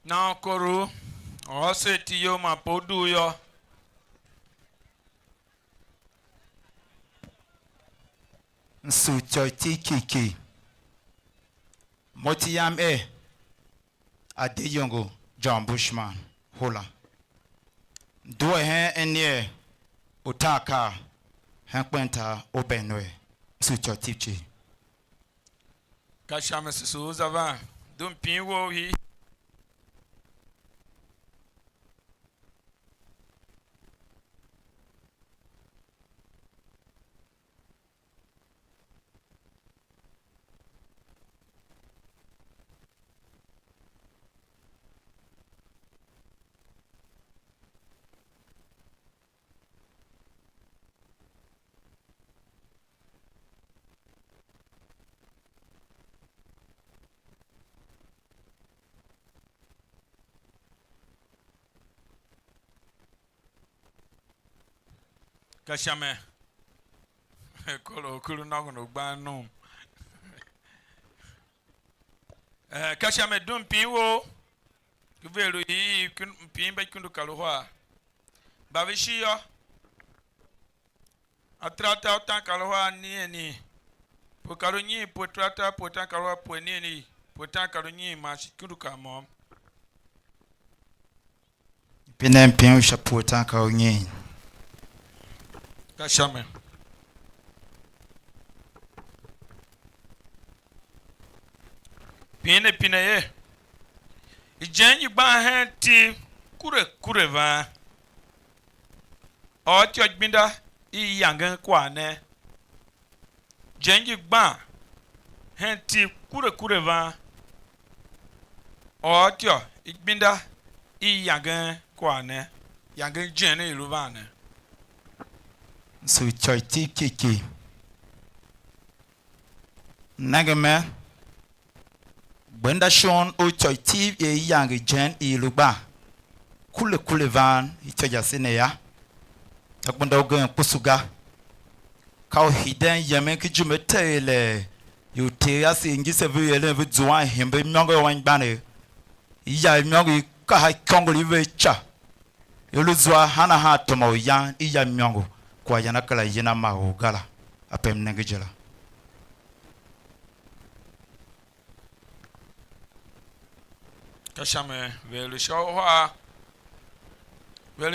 na koru o se ti yo ma podu yo Nsu choi ti kiki. Motiyam Adeyongo John Bushman Hola. Do hen enye Otaka Hankwenta Obenwe. Nsu choi tichi. ka shame su zava dum pin wo hi ka shame kolo na gono gba no ka shame dum pin wo kuvelu hi pin ba kundu kalohwa ba vishi yo atrata tan kalohwa ni po kalonyi po trata po tan kalohwa po ni po tan kalonyi ma kundu ka mom Pinem pin shapota ka onye. ka shame pine ye ijenyi gba hen ti kure va o ti ogbinda i yangan kwa ne jenji gba hen ti kure va o ti ogbinda i yangan kwa ne yangan jene ilu va ne Nsu choi ti kiki. Nagame Benda Sean o choi ti yang jen iluba. Kule van itaja sineya. Akbunda ogen pusuga. Kau hiden yemen ki jumete le. Yu te asi ingi se vu yele vu zuwa himbe myongo wangbane. Iya myongo ka ha kongoli ve cha. Yulu zuwa hana ha tomo yan iya myongo. Kwa yana kala yina ma gala. Apem negejela. Kashame velu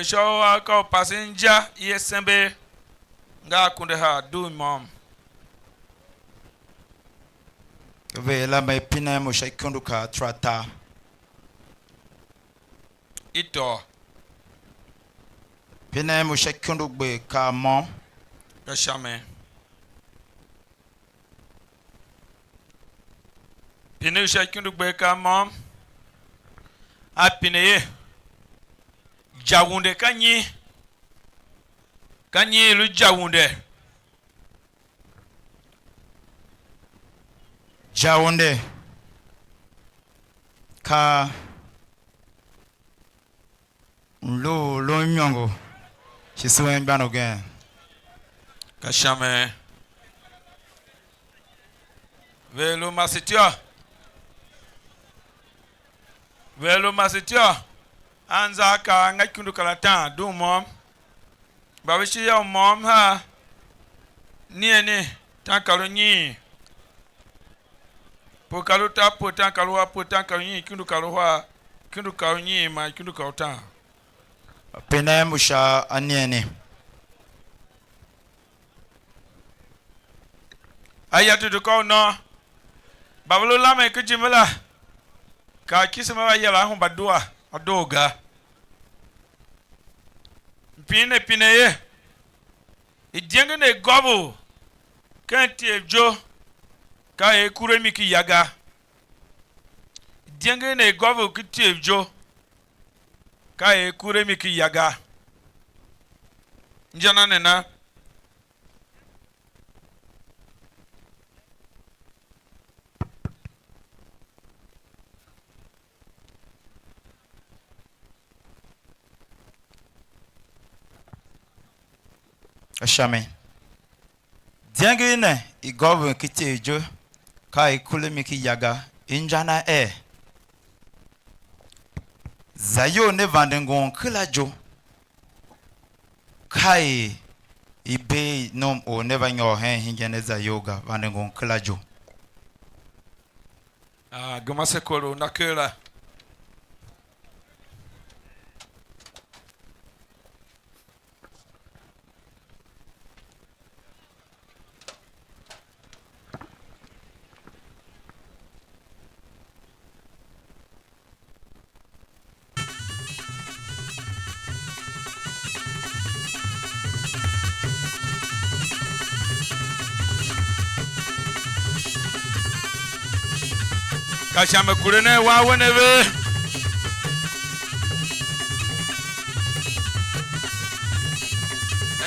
showa ka passenger yesembe nga kunde ha do mom Vela mai pina mo shaikundu ka trata. ito Pina mo shaikundu be ka mom. kashame pinu shakundu gbe ka mom apine ye jawunde kanyi lu jawunde Jawonde ka lo nyongo chiswen bano gen. kashame velo masitio anza ka ngakundu kalatan du mom babishi ya mom ha niene tankalonyi pokaluta potan kalwa potan kalonyi kundu kalonyi ma kundu kaltan Pina mo sha aniene. ayatu du ko no babulu lame kujimela ka kisema wa yala hu badua adoga pine ye idienge ne gobo kanti ejo ka ekuremi ki yaga idienge ne gobo kiti ejo ka ekuremi ki yaga njana nena Ashame. Diange ne igovu kiti ejo ka ikule miki yaga injana Zayo ne vandengon kelajo. Kai ibe nom o never nyo hen hingene zayoga vandengon kelajo. Gomase koro nakela. Kashame kurene wa weneve.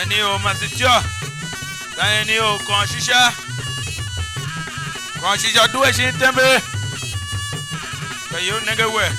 Eni o masitio. Eni o konshisha. Konshisha duwe shintembe. Kayo negewe.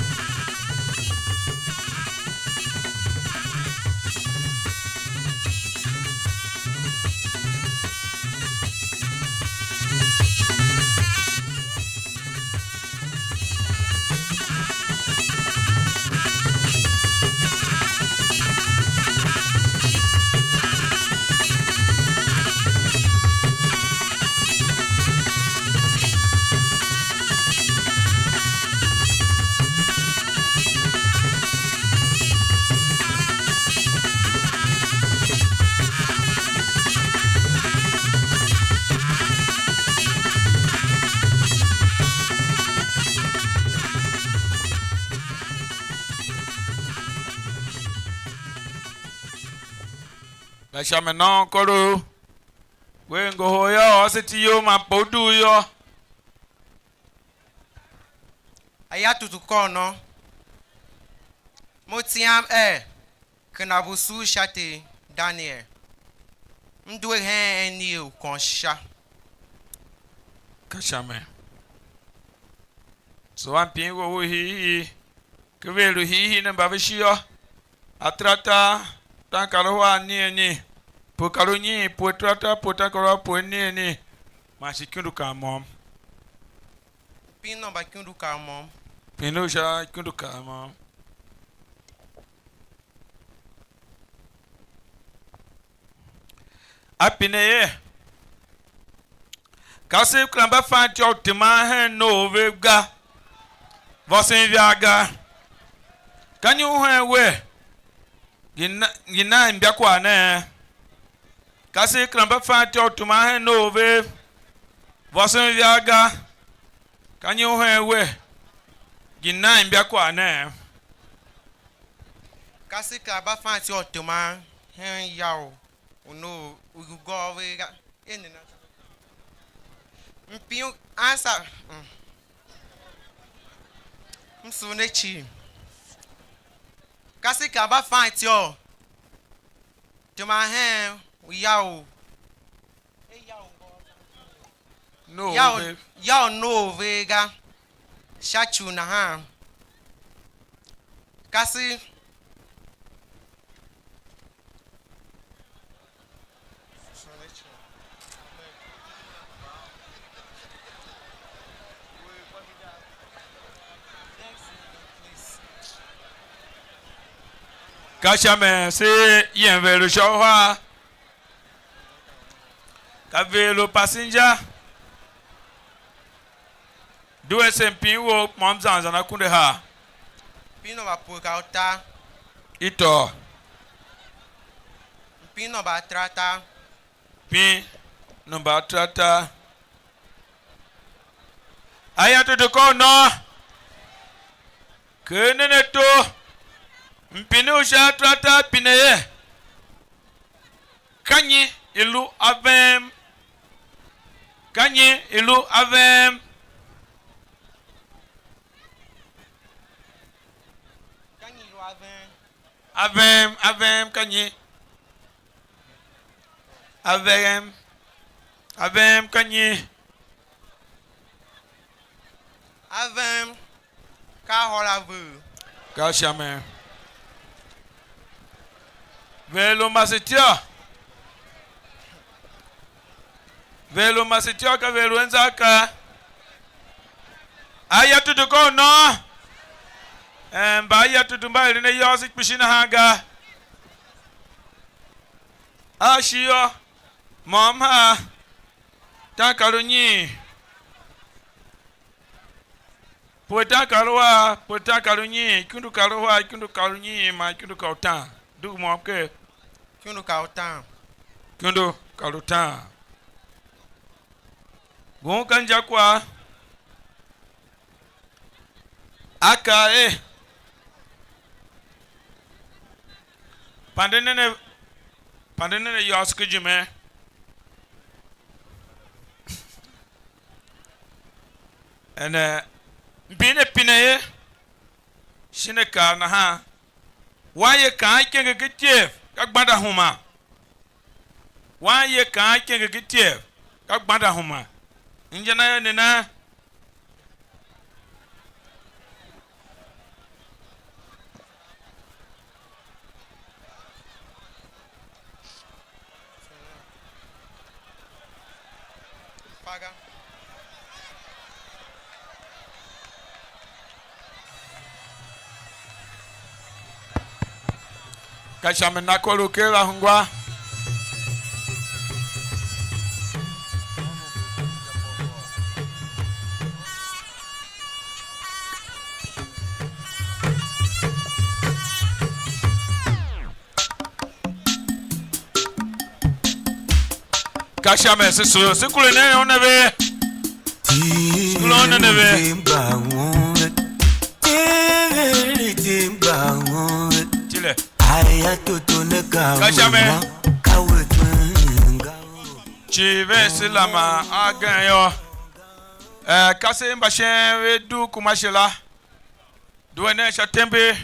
Kashame non koro. Wengo hoya oseti yo mapodu yo. Ayatutu kono. Motiam Kanabusu shate Daniel. Mdwe hen eni konsha. Kashame. So am pingo hi. Kevelu hi na babishio. Atrata tankaroa ni. Pokaroni potrata potakora poni. Mashikundu kamom. Pino bakundu kamom. Pino sha kundu kamom. Apine Kasi kramba fanti optima hen no vega. Vosen viaga. Can you hen we? Gina mbiakwa ne. Kasi kramba fanti optima hen no ve. Vosen viaga. Can you hen we? Gina mbiakwa ne. Kasi kramba fanti optima hen yao. Uno ugo vega. Mpio answer. Msunechi. Kasi kaba fight yo. To my hand, yao. No. Yao no vega. Shachu na ha. Kasi Kashame se yenvelo showa. Kavelo passenger. Do SMP wo momzanza na kunde ha. pino ba pukauta. Ito. Pino ba trata. Pin no ba trata. Ayato de kono. Kenene to. Mpine usha trata pineye. Kanyi ilu avem. Kanyi ilu avem. Kanyi lu avem. Avem kanyi. Avem kanyi. Avem ka hola vu. Kashame. Velo masitia. Velo masitia ka velo enzaka. Ayatu to go no. ba ya tutumba ire ne yosi kpishina haga ashiyo mama takarunyi Pota karunyi kundu karunyi ma kundu kautan du mo ke Kundu kautan. kundu karutan gon kanja kwa aka pandene yoske jime ene bine pine shine ka na ha waye ka kenge gitief ka gbada huma waye ka kenge gitief ka gbada huma injana ne na Paga. Kashame nakolo kela hungwa Kashame sisu sikule ne onebe sikule onebe Chile Kashame Chive silama aganyo kase mbashen we du kumashela duene sha tembe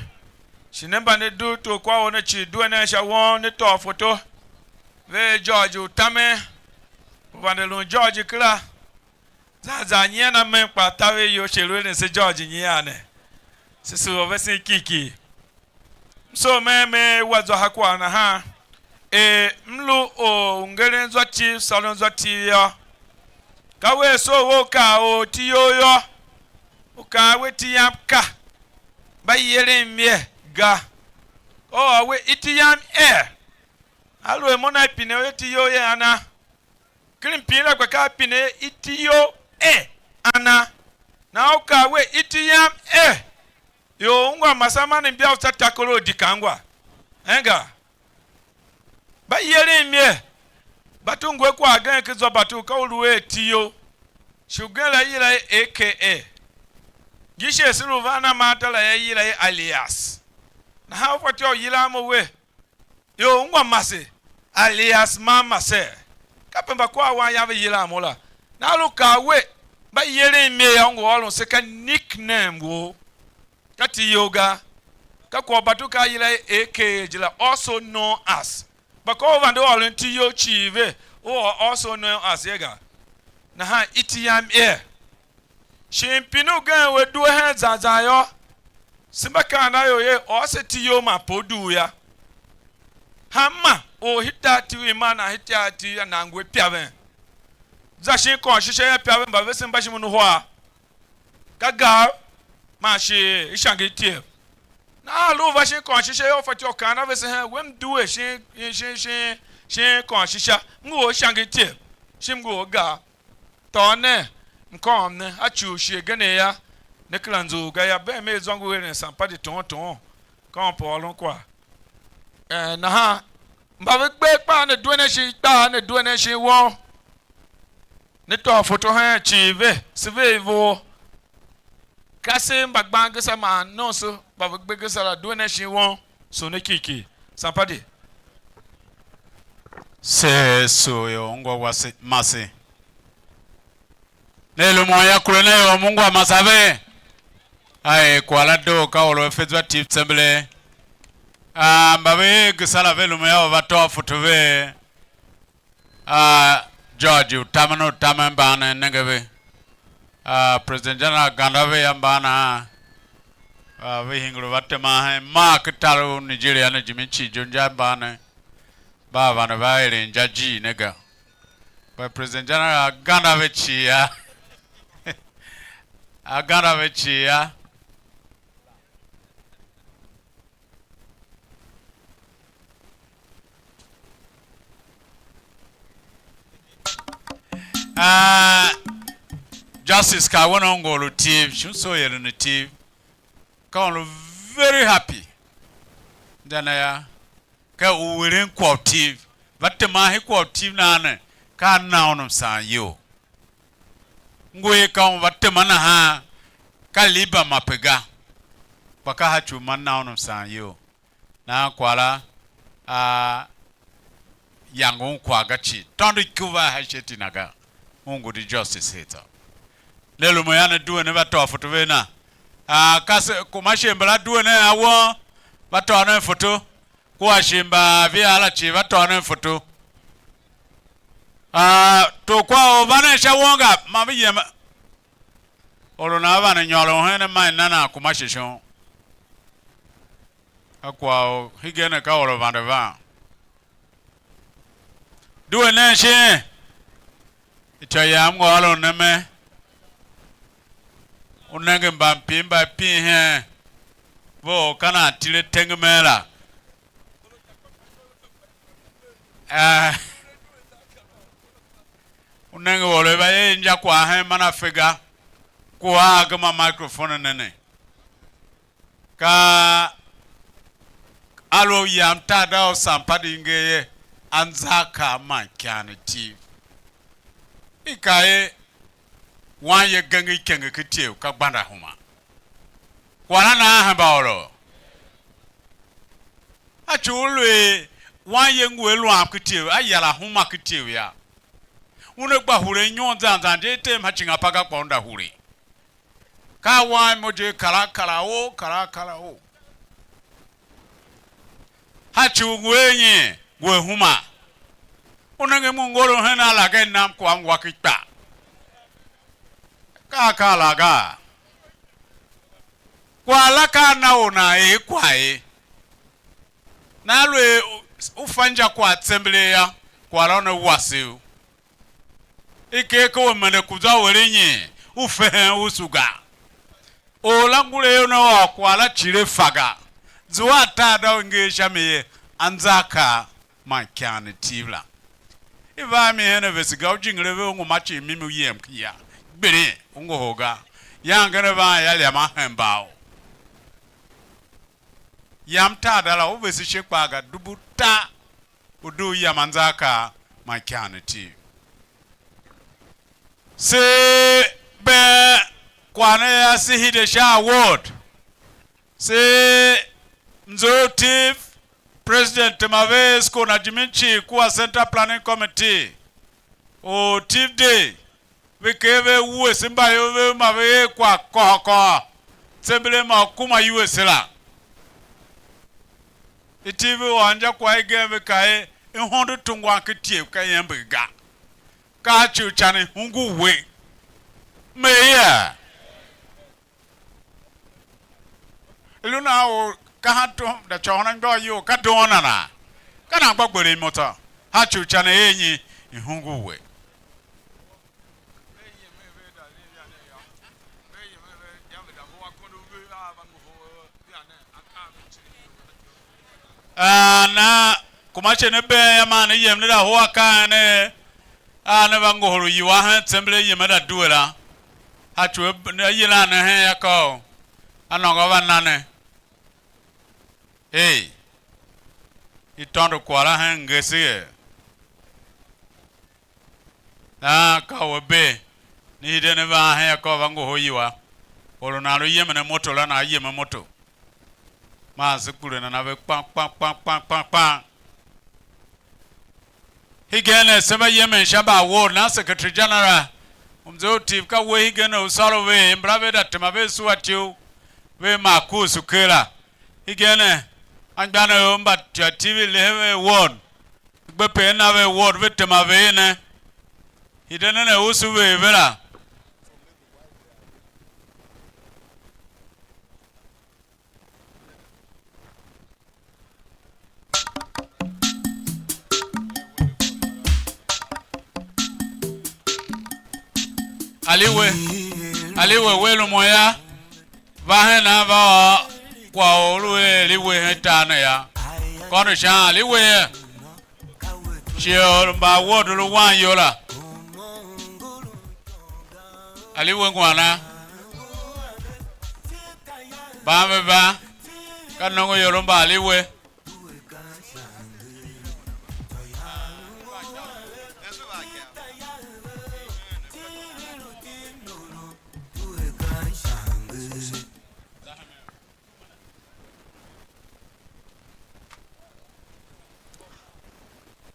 shinemba ne du to kwa one chi duene sha won ne to photo we George utame vandelon George kra za nyena men pa tawe yo shelu ne se George nyane sisu ovese kiki so me wazo hakwa na ha mlu o ngere nzoti salon nzoti ya kawe so wo ka o tiyo yo o ka we tiyam ka ba yere mie ga o we itiyam alo e mona pine we tiyo ye ana krim pine kwa ka pine itiyo ana na o ka we itiyam yo ngwa masama ni bia utakolo dikangwa enga ba yere mie batungwe kwa agan kizo batu ka uluwe tiyo shugela yira aka gishe siluvana matala ya yira alias na hapo tio yira mowe yo ngwa mase alias mama se kapemba kwa wa ya yira mola na luka we ba yere mie ya ngwa olu se ka nickname wo kati yoga kakwa batuka yile aka jila also known as bako vande all tiyo chive or also known as yega na ha itiyam shimpinu gan we do he zazayo simbaka na yo ye o se tiyo ma podu ya hamma o hita tiwi mana hita ti na ngwe piaven za shin ko shishe ya piaven ba vesin bashi mu no ho a gaga ma she ishange tie na lo va she kon shishe yo fati o kana vese he wem do e she kon shisha ngo shange tie shimgo ga tone nkom ne achu she gane ya ne klanzo ga ya be me zongo we ne sampa de ton kon polon kwa na ha mba we gbe pa ne do ne she pa ne do ne she won ne to photo ha chive sivevo kase mbagbang sa ma no so ba gbege sala do na shi won so ne kiki sampade se so yo ngwa wase mase nelo moya kulene yo mungu wa masave ai kwala do ka olo fezwa Tivtelevision mbabe gisala velo moya wa to fotove George tamano tamambana ngebe President General Gandave Yambana we hingro watema mark taro Nigeria na jimichi jonja bana ba bana baire njaji nega by President General Gandave chia Gandave chia Justice ka wana ngolo TV shunso yele ne TV ka on very happy dana ya ka uwirin kwa TV batte ma he kwa TV na ne ka na onum san yo ngoye ka on batte mana ha ka liba mapega baka ha chu man na onum san yo na kwala yangon kwa gachi tondo kuva ha sheti naga mungu di justice hita lelo moyana duwe ne bato foto vena kase kumashimba duwe ne awo bato na foto kwa shimba via ala chi bato na foto to kwa obana shawonga mabiye olona bana nyolo hene mai nana kumashishon akwa higene ka olo vandeva duwe ne she itoyam ngolo neme unenge mbampimba pihe wo kana tile tengemela unenge wole baye nja kwa he mana fega kwa gama microphone nene ka alo yam tada o sampadi ngeye anzaka mankyane TV ikaye wanye gangi kenge kitie ka gbanda huma wala na hamba oro achulwe wanye ngwelu am kitie ayala huma kitie ya une gba hure nyon zanzan de tem hachinga paga kponda hure ka wa moje kala o hachu ngwenye gwe huma unenge mungoro hena la ke nam kwa ngwa kitpa ka laga kwa laka na ona kwae na lwe ufanja kwa assembly ya kwa lona wasiu ike ko mene kuza werenye ufe usuga ola ngule yono kwa la chire faga zuwa ta da nge shame anzaka makyane tivla iva mi hene vesiga ujingre ve ngumachi mimi yem kia bere ungohoga yangene ba ya lema hembao yam ta dala obesi shekpaga dubuta udu yamanzaka makanity se be kwane ya sihide sha award se mzotiv president Maves kona jiminchi kuwa center planning committee o Tivtelevision wekeve uwe simba yove mawe kwa kohoko sembele makuma USla itivi wanja kwa igeve kae inhondo tungwa kitie kayembiga ka chuchane hungu we meya iluna o kahato da chona ndo yo kadona na kana gbagbere mota ha chuchane enyi ihungu we na kumache ne be ya man yem ne da ho aka ne ne bango horo yiwa ha temble yem da duela ha chu ne yila ne he ya ko anogo banane hey itondo kwala ha ngese na ka obe ni de ne ba ha ya ko bango ho yiwa horo na ro yem ne moto la na yem moto ma sekure na be pa higene sema yemen shaba award na secretary general umzo tiv ka we higene usalo we mbrabe da temabe suatio we makusu kera higene angbana omba TV lewe award gbe pe na we award we temabe ne hidene na usu we vera aliwe welu moya vahena va kwa olwe liwe hetana ya kono sha aliwe shio mba wodulu wan yola aliwe ngwana ba me ba kanongo yoromba aliwe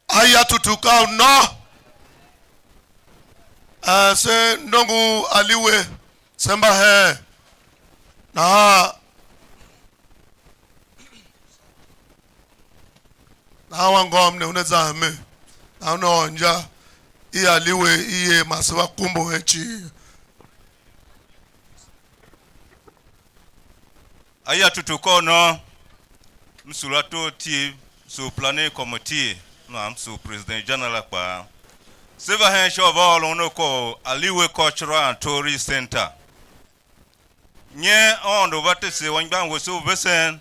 aya tutuka no se ndongu aliwe semba he na wangomne unezame na unonja aliwe iye masiwa kumbo echi aya tutuka no msulato ti so planning committee no so president general pa Seva hen shovel on ko Aliwe Cultural and Tourist Center. Nye on do vate se wanban wo so vesen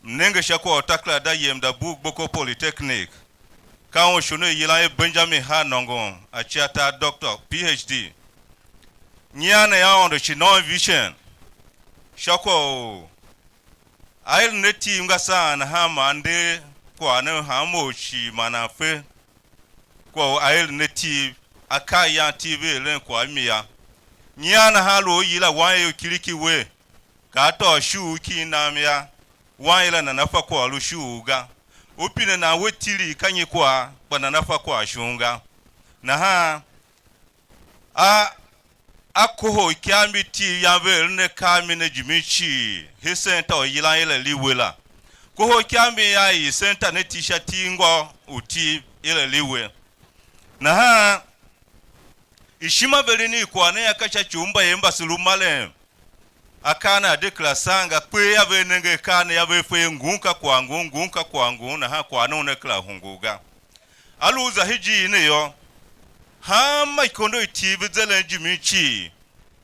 nenge shako takla da yem da book boko polytechnic. Kan shono yila Benjamin Hanongon a chata doctor PhD. Nye na ya on do chinon vision. Shako ail neti ngasa na ha mande kwa na ha mo chi manafe. Kwa ail native akaya TV len kwa miya nyana halo yila wayo kiliki we kato shu kinamya wayila na nafa kwa lu shuga upine na wetili kanye kwa bana nafa kwa shunga na ha akoho kyambi ti yavel ne kamine jimichi he center yila liwela koho kyambi ya yi center ne t-shirt ngo uti ile liwe na ishima belini kwa ne akacha chumba yemba sulumale akana dekla sanga kwe ya venenge kana ya vefe ngunka kwa ngu na kwa no ne kla hunguga aluza hiji ne yo maikondo itibi zele jimichi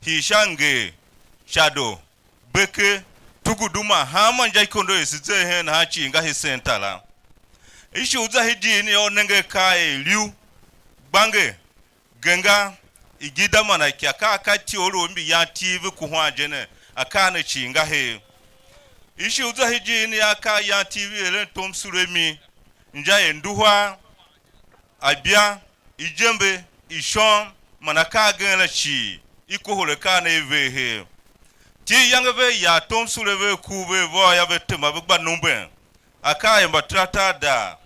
hishange shadow beke tuguduma manja ikondo isize he na chinga hisentala ishi uza hiji ne yo nenge kai liu bange genga igida mana kyaka kati oro mbi ya TV kuhwa jene akana chinga he ishi uza hiji ni aka ya TV ele tom suremi nja enduhwa abia ijembe ishon manaka gena chi ikuhole kana eve he ti yangave ya tom sureve kuve vo ya betema bugba numbe aka yamba trata da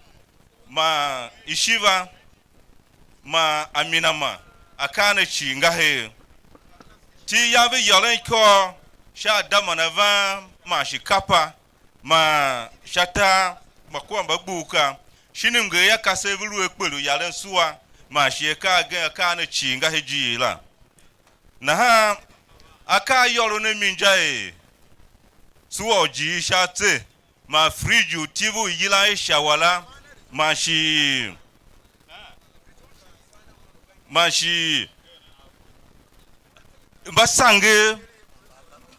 ma ishiva ma aminama akana chi ngahe ti yabe yalen ko sha damana va ma shikapa ma shata makwamba buka shinimge ya kasevulu ekpelu yalen suwa ma sheka ga akana chi ngahe jila na aka yoro ne minjae suwa ji shate ma friju tivu yila shawala mashi mbasange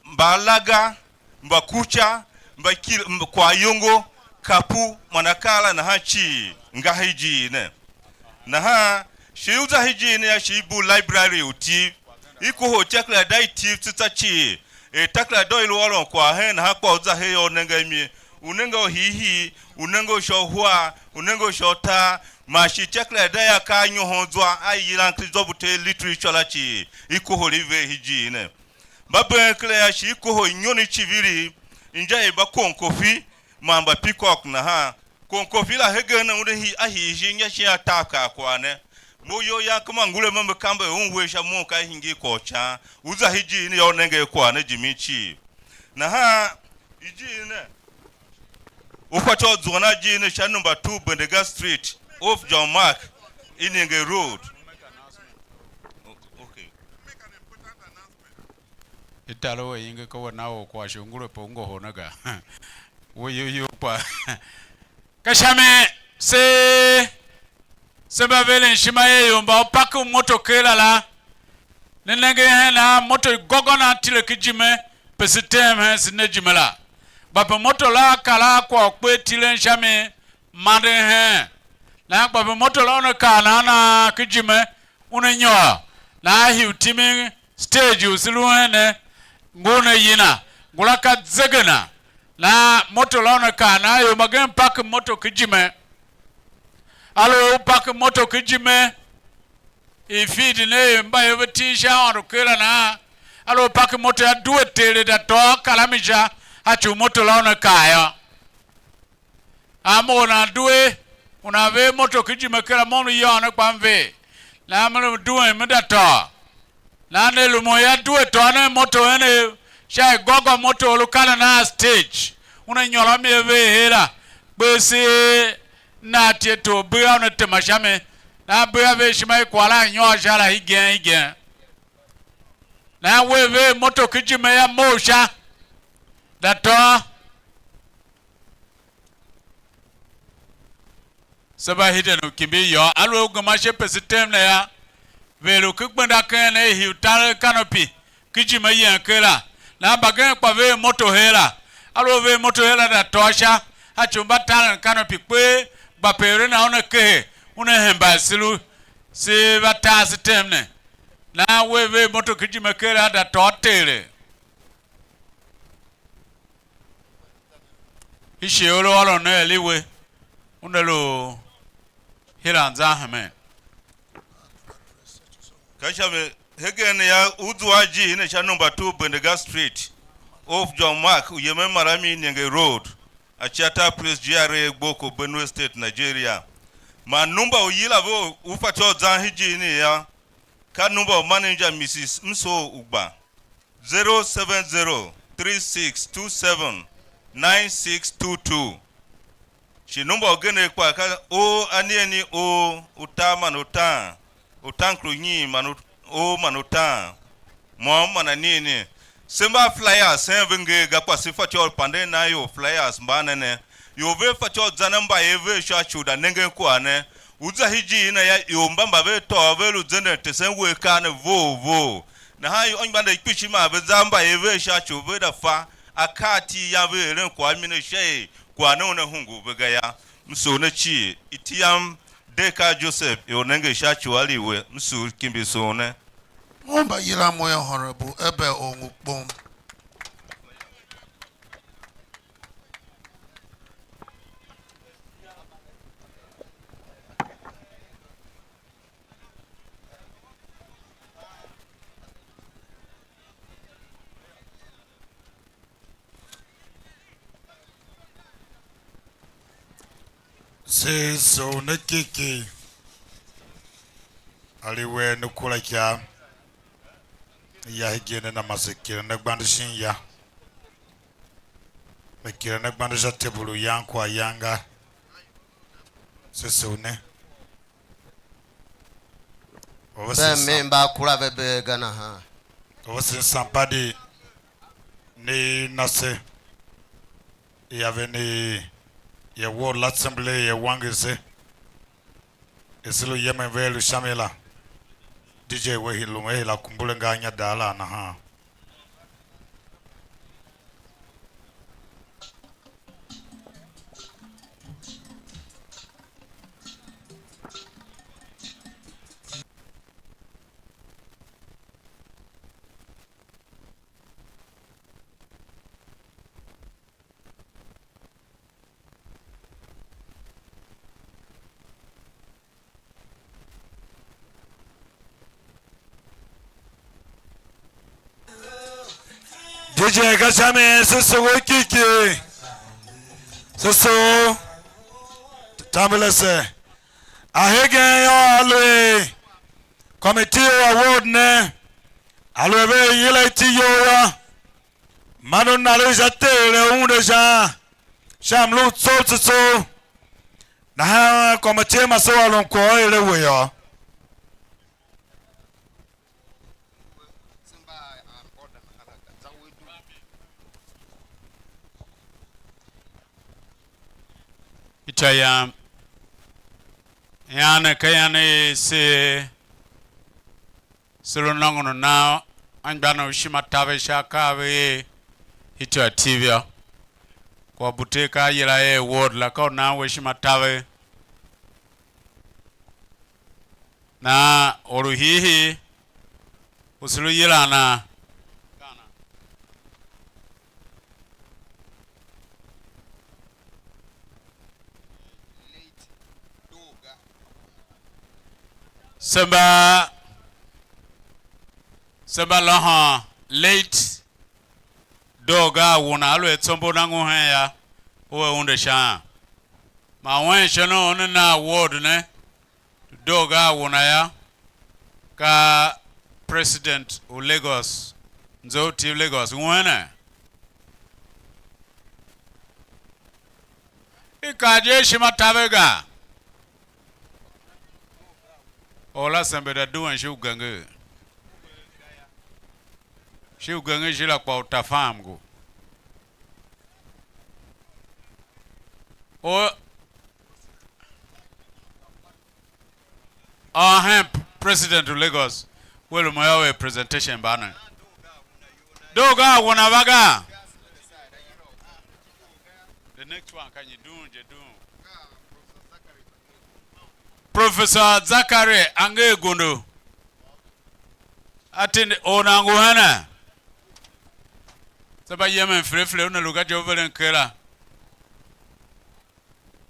mbalaga mbakucha kwa yongo kapu manakala na hachi ngahiji ne na shiuza hiji ne ya shibu library uti iko ho chakla dai tif tutachi takla doilo walo kwa he na kwa uza he onengami unengo hihi unengo shohwa unengo shota mashi chakla daya ka nyohonzwa ayira nkrizobute literature lachi iko holive hiji ne babe kle shi iko ho nyoni chiviri inja ba konkofi mamba peacock na konkofi la hege na urehi ahi nya shi ataka kwa ne moyo ya kama ngule mamba kamba unwe sha mo ka hingi kocha uza hiji ne yonenge kwa ne jimichi na hiji ne ukwacho zona ji ne sha number 2 Bendega Street off John Mark in Inge Road. Okay. Make an important announcement. Italo inge kwa nao kwa shungule pongo honaga. Woyo pa. Kashame se bavele shimaye yomba paku moto kela la. Nenenge na moto gogona tile kijime pesitem sinejimela. Bapa moto la kala kwa kwe tile shame mande la baba moto la ona kana na kijime unenyoa na hiu timing stage usiluene ngune yina ngulaka zegena na moto laona kana yo magen pak moto kijime alo pak moto kijime ifidi ne mba yebti shawaru kila na alo pak moto ya duetele da to kalamija hachu moto laona kaya amo na due unave moto kijime kila monu yana kwamve na amalo due mdato na ne lumoya due to na moto ene shai gogo moto olukana na stage una nyola mieve hera bese na tieto bia na temashame na bia ve shimai kwala nyo jara higen na wewe moto kijime ya mosha dato saba hidden kimbi yo alwo gomashe pesitem na ya velo kukbanda kene hiutar canopy kijime yankera na bagen kwa ve moto hera alo ve moto hera da tosha achumba talan canopy kwe bapere na ona ke una hemba silu se bata sitemne na we ve moto kijime kera da totere ishi olo walo na eliwe unalo hiranza hame Kashame hegen ya udwaji ne cha number 2 Bendiga Street off John Mark Uyeme Marami Nyenge Road Achata Place GRA Boko Benue State Nigeria ma number uyila vo ufacho zanhiji ni ya ka number manager Mrs. Mso Ugba 07036279622 shi number ogene kwa ka o anieni o utama notan utankru nyi manu o manutan mo mananini semba flyers sevenge ga kwa sifacho pande na yo flyers banene yo ve facho zanamba eve shachuda nenge kwa ne uza hiji na ya yo mbamba ve to ve lu zende tesenwe ka ne vo na hayo onbanda ipichi ma ve zamba eve shachu ve da fa akati ya ve ren kwa mine she kwa ne ona hungu ve ga ya mso na chi itiam Deka Joseph yonenge shachu aliwe msu kimbi sone Omba yila moya honorable ebe ongukbom Se so ne keke aliwe nukula kya ya higene na masekire na gbandishin ya mekire na gbandisha tebulu yankwa yanga se so ne memba kula bebe gana ha osin sampadi ni nase yave ni ye World Assembly ye wangese esilo yeme velu shamela DJ wehi la kumbule nganya dala na ha DJ Kashame susu wikiki susu tamilese ahege yo alwe committee award ne alwe yile ti yo manu nalu jatere unde ja shamlu tsotso na committee maso alon ko ile weyo itaya yana kayane se silonangono na angbana ushima tabe shakawe ito TV kwa buteka yira ward la ka na ushima tabe na oruhihi usulu yilana Samba laha late doga wuna alo etombo nangu ya uwe unde sha ma wen shono onena award ne doga wuna ya ka president of Lagos nzo Tiv Lagos wena ikaje shima tabega ola sembe da duan shu gange jila kwa utafahamu o president of Lagos welu moyawe presentation bana doga wona baga the next one can you do Professor Zachary Ange Gondo attend onango hana saba yemen frefle una luga jovelen kera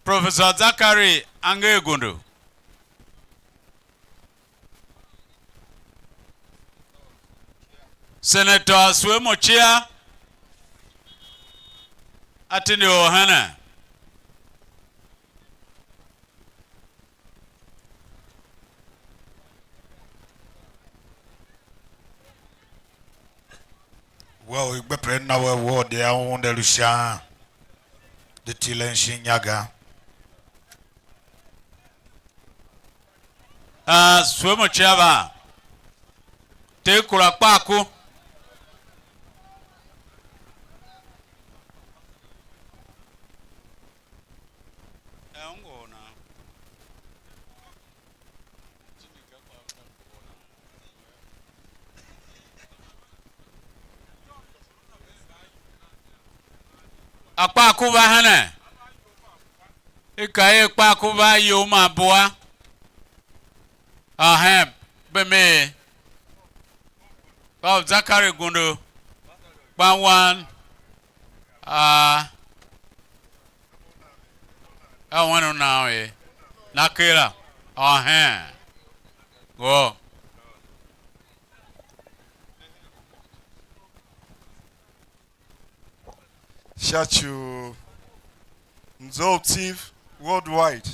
Professor Zachary Ange Gondo Senator Swemo Chia attend ohana Well, we prepare now a word there on the Lucia, the Tilen Yaga. Swemo Chava. Take Kurapaku. Akpa kuba hana ikaye akpa kuba yoma boa ahem beme Bob Zachary Gondo Banwan I want to now Nakira ahem go Shachu Nzo Tiv Worldwide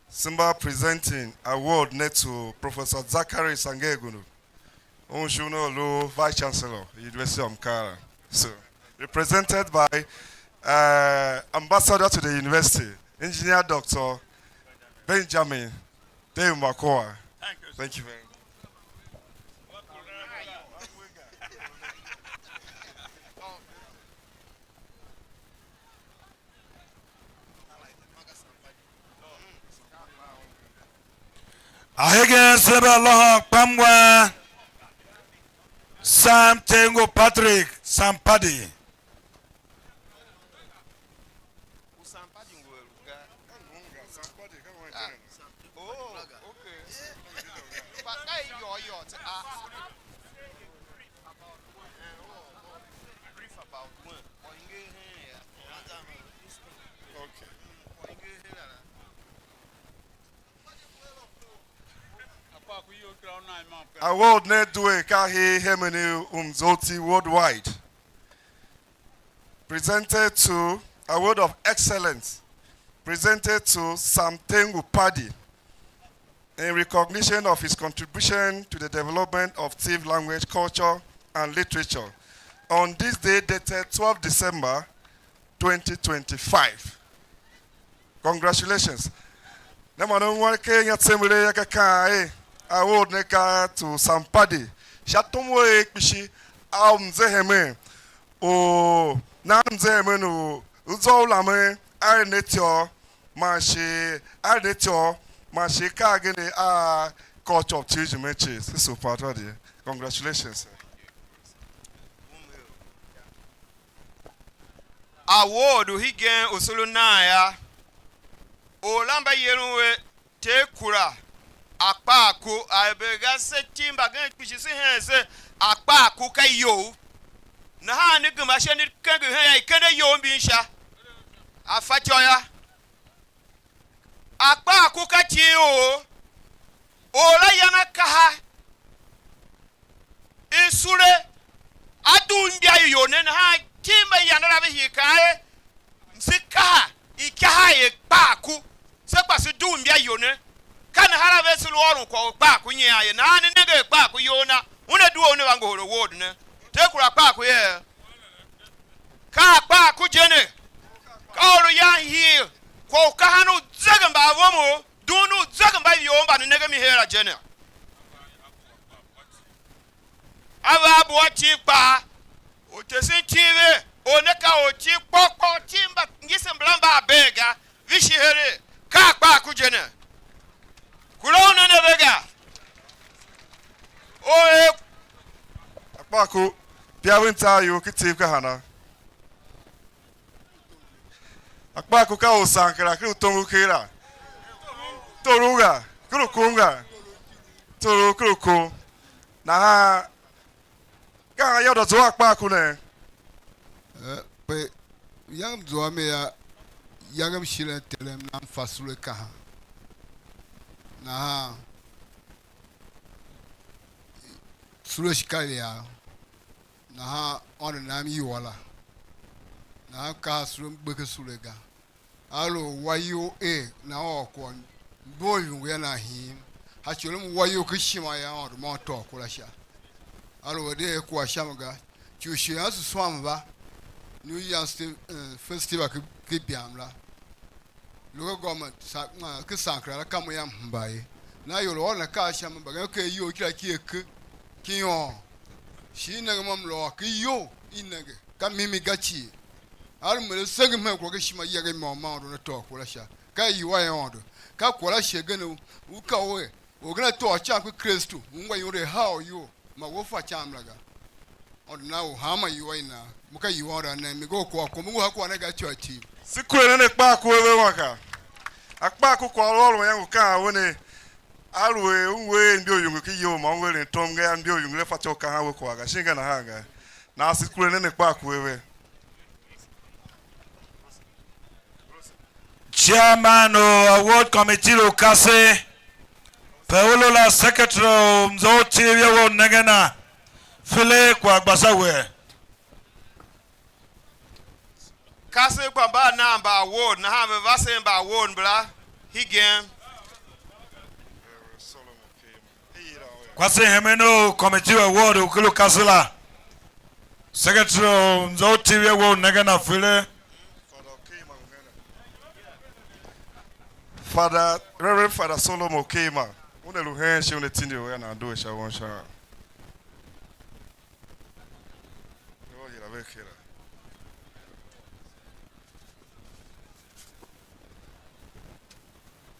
Simba presenting award net to Professor Zachary Sangeguno Unshuno Lo Vice Chancellor University of Mkara. So represented by Ambassador to the University, Engineer Dr. Benjamin Deumakoa. Thank you very much. Ahegen sebe Allah Pamwa Sam Tengo Patrick Sampadi. Award Nedwe Kahi Hemeni Umzoti Worldwide. Presented to Award of Excellence. Presented to Sam Tengu Padi in recognition of his contribution to the development of Tiv language, culture, and literature on this day dated 12 December 2025. Congratulations. Award neka to Sampadi. Shatomwe Kishi Mzeheme o Namzeheme no Uzolame Arnetio Mashi Arnetio Mashi Kagene coach of teaching matches. This is so part of it. Congratulations. Award Higen Usulunaya Olamba Yenue Tekura akpaku abega se timba gan pishi se hense akpaku kai yo na ha ni gama she ni kan ga he kene yo bi nsha afatioya akpaku ka ti o ora yana kaha isure adumbia yo ne na ha timba yana ra bi kai sikaha ikaha e kpaku se kwase dumbia yo ne kan harabe sulu orun ko kpaku yin aye na ni nege kpaku yo na una duo ne wango horo word ne tekura kpaku ye ka kpaku jene ka oru ya hi ko ka hanu zagan ba womo dunu zagan ba yo ba ni nege mi hera jene aba bo ti pa o te sin tive o ne ka o ti poko timba ngisen blamba bega vishi here ka kpaku jene Kulona nevega. Oe. Akpaku, piawinta yo kitiv kahana. Akpaku ka osankara kru tongu kira. Toruga, kru kunga. Toru kru ku. Na ha ka yodo zo akpaku ne. Pe yang zo me ya yangam shile telem nam fasule kaha. Na suresh kalia na on nam yiwala na ka surum beke sulega alo wayo na okon boyu we na him ha chulum wayo kishima ya on mo to kulasha alo de ko ashamga chushi asu swamba new year festival ke biamla local government ke sankra ka mo yam mbaye na yo lo na ka sham ba ke yo kira ki ek kiyo shi na mam lo ke yo inage ka mimi gachi ar mo seg me ko ke shima yege mo ma do na to ko la sha ka yi wa yon do ka ko la shege no u ka we o gna to cha ku kristo ngwa yo re how yo ma wo fa cha amlaga on na o ha ma yi wa ina mo ka yi wa ra na mi go ko mo ha ko na ga church Sikwele ne kpaku ewe waka. Akpaku kwa olu yangu ka wone alwe unwe ndio yungu ki yo ma nwere ntomga ya ndio yungu le facho ka ha we kwa ga shinga na hanga. Na sikwele ne kpaku ewe. Chairman Award Committee lo kase Paulo la secretary mzoti yewo negena file kwa gbasawe. Kase kwamba namba award na ha me vase ba award bla higen Kwase hemeno committee award ukilo kasela secretary mzoti yewo negena file Father Reverend Father Solomon Kema une luhen shi une tindi we na ndo sha won sha. Yo yira bekira.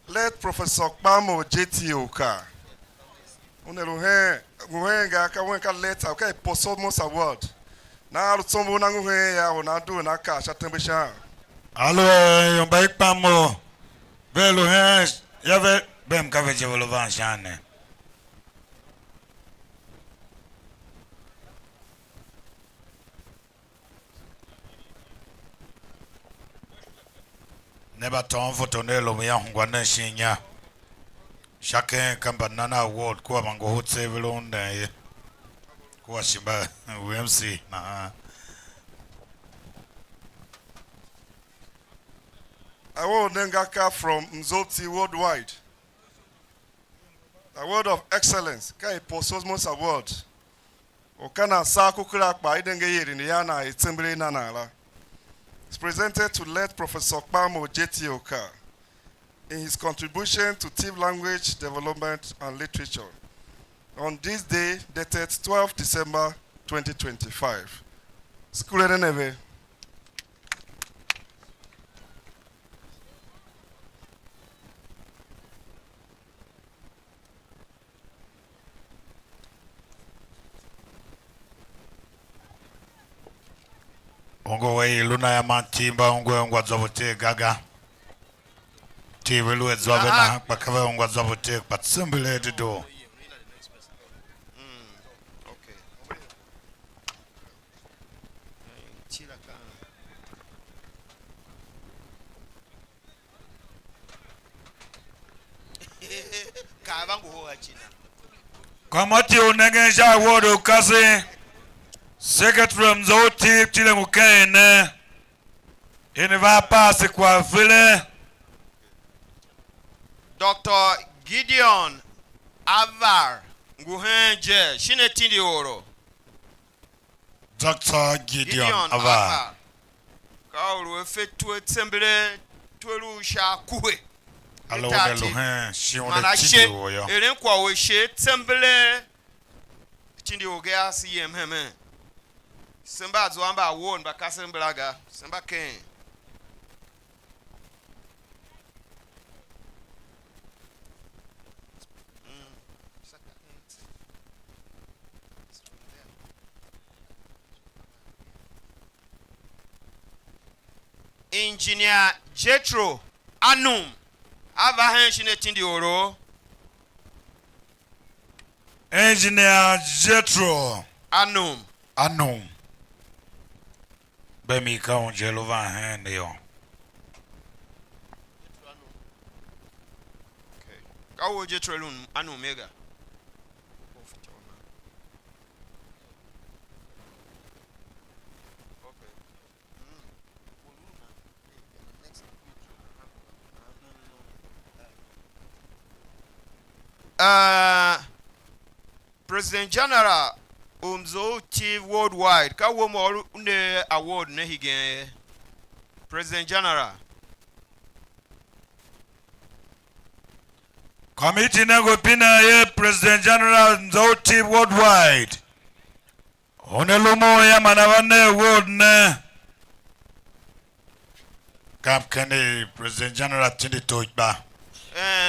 Let Professor Kpamo JT Oka. Nguhenga ka wenka letter ka posthumous award. Na rutsombo na nguhe ya ona do na ka shatembesha. Alo yomba Kpamo. Velo yave bem ka veje velo van shane. Neba ton fotonelo ya ngwana shinya. Chacun kambanana award kwa mango hotse velo ndaye. Kwa shimba UMC na Award Nengaka from Mzoti Worldwide. Award of Excellence. Kai Pososmos Award. Okana Saku Krakpa Idenge Yeri Niana Itimbri Nanala. It's presented to late Professor Kpamo JT Oka in his contribution to Tiv language development and literature on this day dated 12 December 2025. Skulere neve. Ongo we luna ya mantimba ongo ngwa zovote gaga. Tivelu ezwabe na bakave ongwa zwabote patsimbile do. Kamati unegesha wodo kasi Secretary mzo Tivtelevision mukene ineva pasi kwa vile Dr. Gideon Avar Nguhenje shine tindi oro. Dr. Gideon Avar Kaulu efetu tsembele twelu sha kuwe. Alo de luhen shi on tindi oyo. Eren kwa we she tsembele tindi ogea si yemheme. Semba zwamba won bakasemblaga semba ken. Engineer Jetro Anum Avahen shine tindi oro. Engineer Jetro Anum Bemi ka onje lo van hen yo. Okay. Kawo Jetro Anum mega. President General Umzo Chief Worldwide ka wo mo ne award ne higen President General Committee na go pina ye President General Umzo Chief Worldwide Onelumo ya manawane award ne Kapkani President General tindi tojba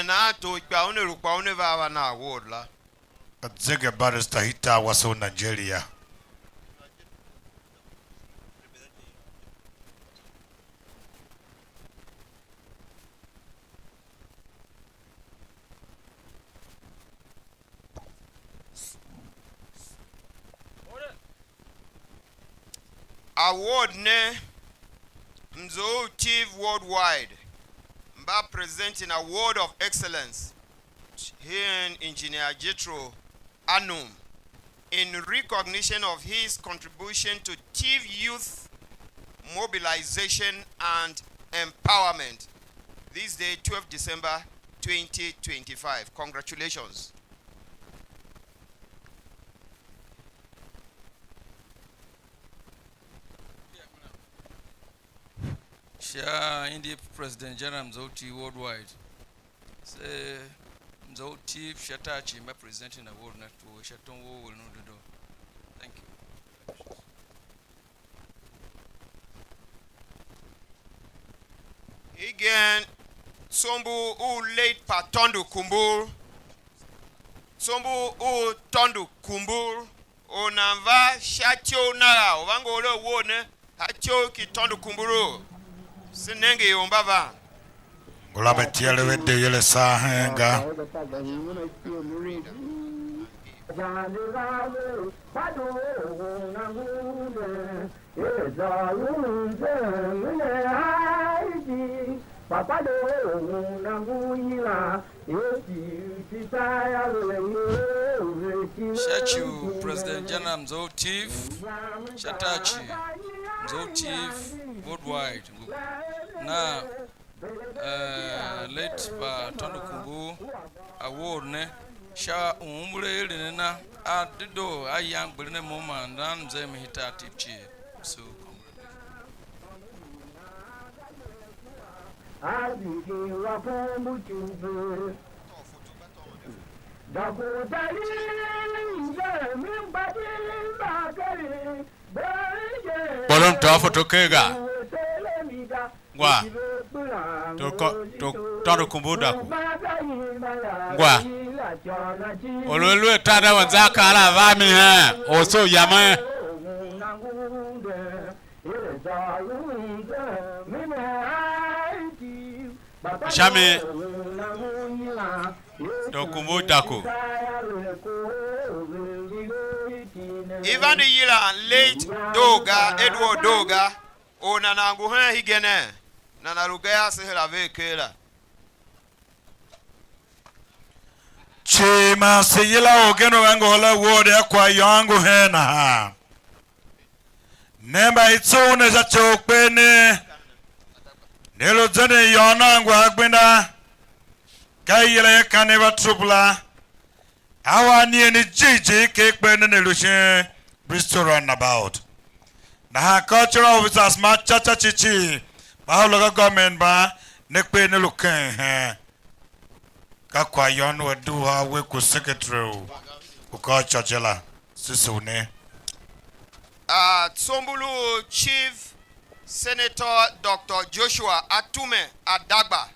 na tojba onerupa oneva na award la Zege barista hita waso Nigeria. Award ne Mzo Chief Worldwide Mba presenting Award of Excellence here in Engineer Jetro Anum in recognition of his contribution to Tiv youth mobilization and empowerment. This day, 12 December 2025. Congratulations. Share India President General Mzoti Worldwide. Say Mzoti Shatachi may presenting award to Shaton will know the door. Thank you. Again, Sombu u late Patondu Kumbur. Sombu u Tondu Kumbur. Onava Shatio Nara. Ovangolo wone Hatio ki Tondu Kumburu. Sinenge Yombava. Ulabe tiele wede yele sahenga. Shachu President General Mzotif Shatachi Mzotif Worldwide. Now late pa Tondo Kumbu award ne sha umure ne na adido ayang berne moma ndan mze mhita tipchi so Bolon to photo kega Gwa to kumbuda ku Gwa Ololu tada wanzaka ala vami ha oso yama Shami Dokumu Dako. Even the yila late doga Edward doga o nanangu higene nanarugaya sehela vekela. Chima seyila ogeno wangu hola wode kwa yangu hena ha. Nemba itsune za chokpene. Nelo zene yonangu hagbenda. Kayile kaneva trubla. Awa ni eni jiji kekpene nelushe Bristol runabout. Na cultural officers ma chacha chichi. Ba local government ba nekpene luken he. Kakwa yon waduha weku secretary uko chachela sisune. Tsombulu Chief Senator Dr. Joshua Atume Adagba,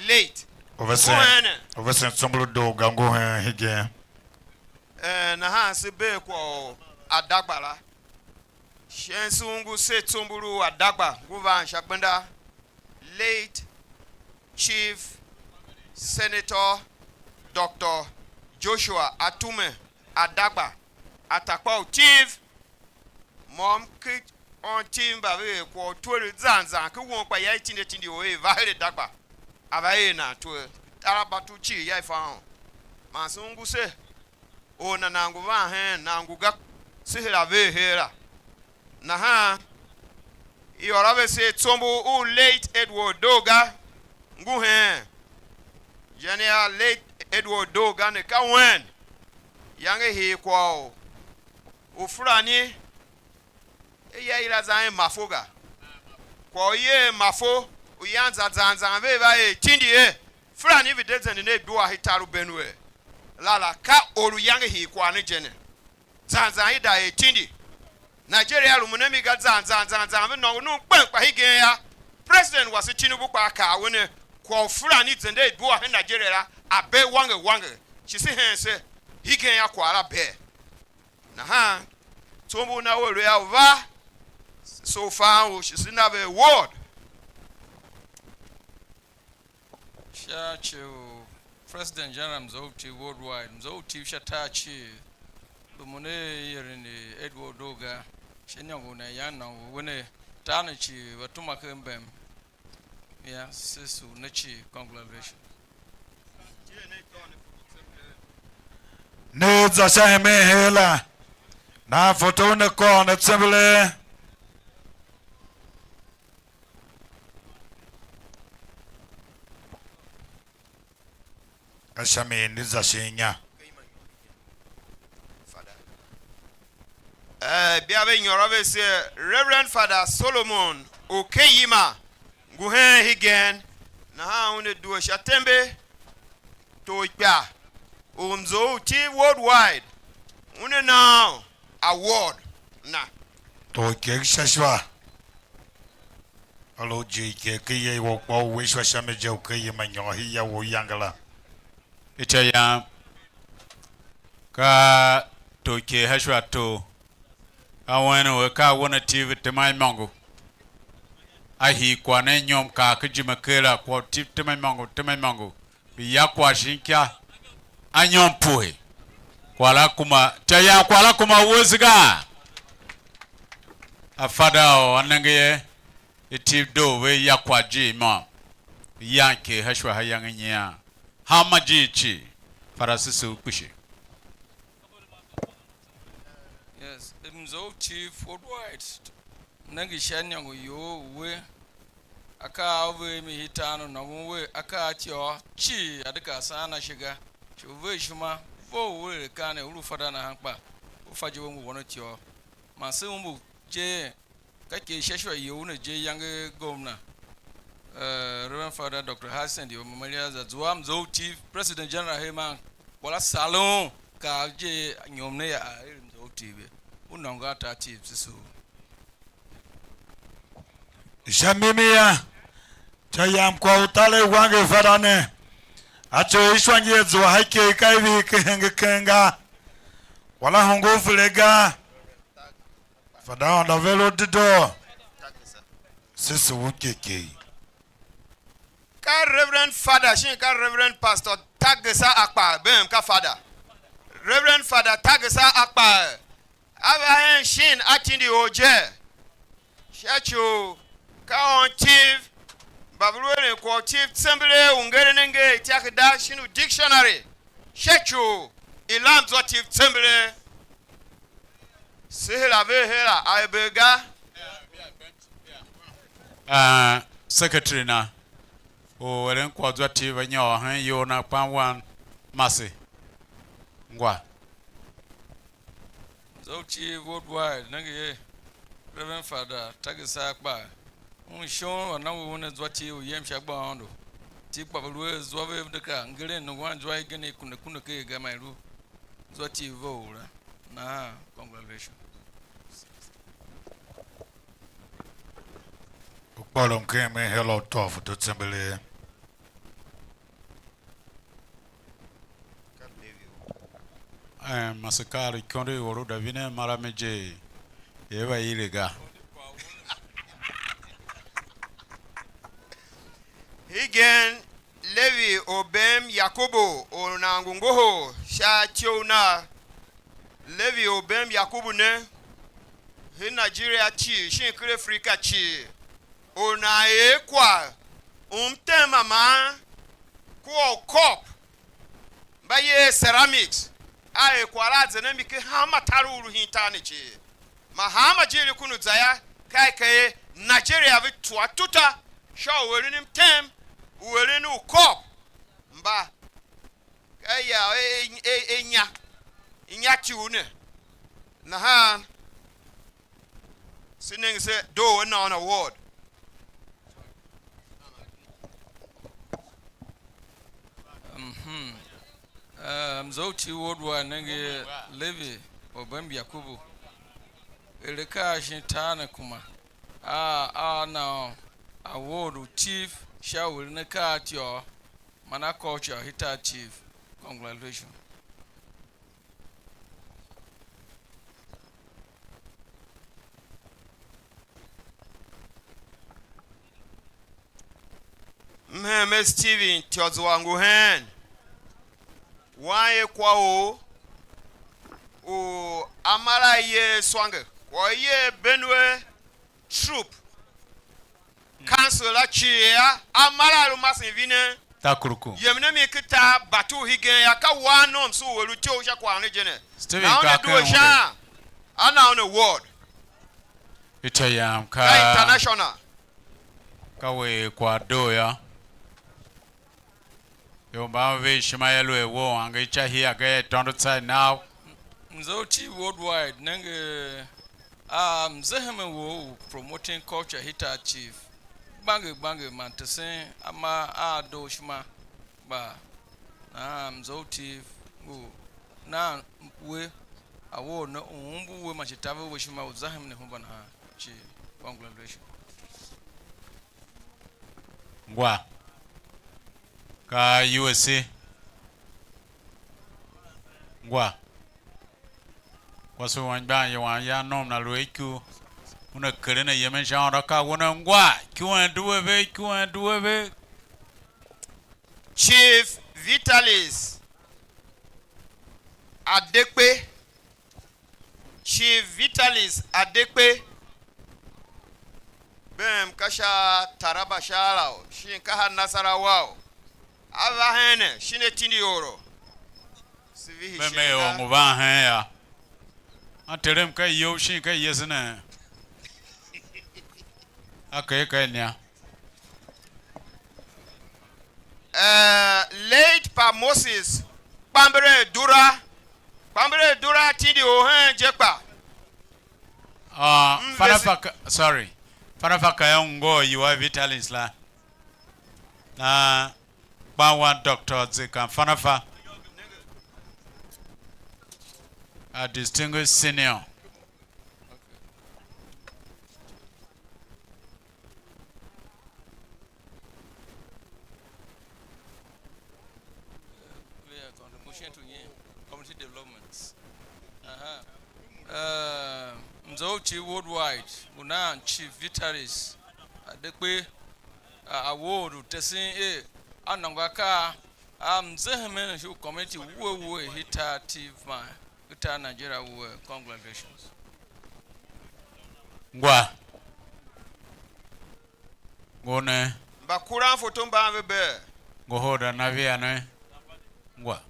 late. Overseen Tsombulu do gango hige. Na sibe kwa Adagbala. Shensungu se Tsombulu Adagba, Guvan Shakbenda, late Chief Senator Dr. Joshua Atume Adagba, Atakwa Chief Mom kit on team babe kwa 20 zanza ku won pa ya tindi o e va hele dagba abaye na to arabatu chi ya fa masungu se o na nangu va he nangu ga sihira ve hera na ha yorabe se Tsombu u late Edward Doga ngu he General late Edward Doga ne ka wen yange he kwa o fulani iya ila zan mafoga kwa ye mafo uyanza zanza beba e tindi e fulani videze ne duwa hitaru benue lala ka oru yange hi kwa ne jene zanza ida e tindi Nigeria lumunemi ga zanza no no kwa hige ya president was Tinubu kwa ka wone kwa fulani zende duwa he Nigeria abe wange chisi hense hige ya kwa ara be na ha Tsombu na wore ya va. So far, she's in a word. Shachu, President General Mzoti worldwide, Mzoti Shatachi, Lumune here in the Edward Doga, Shenyanguna Yana, Wene, Tanachi, Watuma Kembem. Yeah, Sisu, Nechi, congratulations. Needs a shame hela. Na fotone ko na tsebele. Ashame ndiza shenya. Biabe nyorabe se Reverend Father Solomon Okeyima nguhe higen na ha une duo shatembe to ikpa umzo ti worldwide une now award na To ke shashwa. Alo jike ke ye wo kwa wishwa shame je Okeyima nyohi ya wo yangala. Itaya ka toke hashwa to awena we ka wona Tivtelevision ahi kwa ne nyom ka kjimakela kwa Tivtelevision bi yakwa shinkya anyom puhe kwala kuma taya kwala kuma wozga afada o anenge itivdo we yakwa jima yanke hashwa hayangnya Hamajichi Farasisu Kushi. Yes, Mzo Chief worldwide. Nangishanyango yo we aka ave mi hitano na we aka atio chi adika sana shiga. Chuve shuma vo we kane ulu fada na hankpa. Ufaje wo mu wono tio. Mase mu je kake shashwa yo na je yange gomna. Reverend Father Dr. Hassan di Maria Zazuam Zoti President General Heman wala salon ka je nyomne ya Zoti be unonga tati sisu Jamimia Chayam kwa utale wange fadane Acho ishwanye zwa haike kaivi kenga wala hongo fulega Fada na velo dido Sisu wukeke ka Reverend Father shin ka Reverend Pastor Tagesa Akpa bem ka Father Reverend Father Tagesa Akpa aba shin atindi oje shachu ka on chief babruene ko chief semble ungere nenge tiakda shinu dictionary shachu ilam zo chief semble sehela vehela aibega secretary na o eren kwazwa TV nyo han yo na panwan mase ngwa Zochi worldwide nange Reverend Father Tagesa Akpa shon na wo na zwati o yem shagba ondo ti pabalwe zwawe deka ngere no wan zwai gene kuna ke ga mairu zwati vora na congratulations Bolom came in hello tough to Timbele. Masakari Kondi Oro Davine Marameje Eva Iliga. Higen Levi Obem Yakubu Onangungoho Shationa Levi Obem Yakubu ne in Nigeria chi shin kure Africa chi ona ekwa tema ma ko cup baye ceramics ai kwara zanami ke hama taruru hintane chi ma hama jiri kunu zaya kai Nigeria vi tuta show werin tem werin cup mba aya enya tiune na han sinning say do na on award Zochi worldwide nange Levi Obem Yakubu eleka shintana kuma na award chief shawul na ka atio mana culture hita chief congratulations Mheme Steven tiozo wangu hen wae kwa o amara ye swange kwa ye Benue troop council la chia amara lu masin vine Takuruku yemne mi kita batu higen ya ka wanom so welu tio sha kwa ne jene Steven ka do sha ana on a ward Itayam ka international kawe kwa doya Yo bawe shimayelu ewo angecha here get don't say now Zochi worldwide nange zeheme wo promoting culture hita chief bange mantese ama do shima ba Zochi go na we awo no umbu we machitave we shima uzahem ne humba na chi congratulations ngwa ka USA ngwa kwaso wanja ya nom na loiku una kerena yemen shara ka wona ngwa kiwan duwe Chief Vitalis Adekpe Chief Vitalis Adekpe Bem kasha Taraba shalao shin kaha Nasarawa ava hene shine tindi yoro sivihi meme o muba hen ya aterem ka yo shin ka yesna akai ka nya late pa Moses Pambere Dura tindi o hen jepa Fanafaka yongo you Vitalis la na Bawan Doctor Zika Fanafa a distinguished senior contribution to community developments Mzochi worldwide Una Chief Vitalis Adekpe award testing anangaka zehme who committee wo hita tiv hita Nigeria wo congratulations Ngone bakura photo mba be ngohoda na via ne ngwa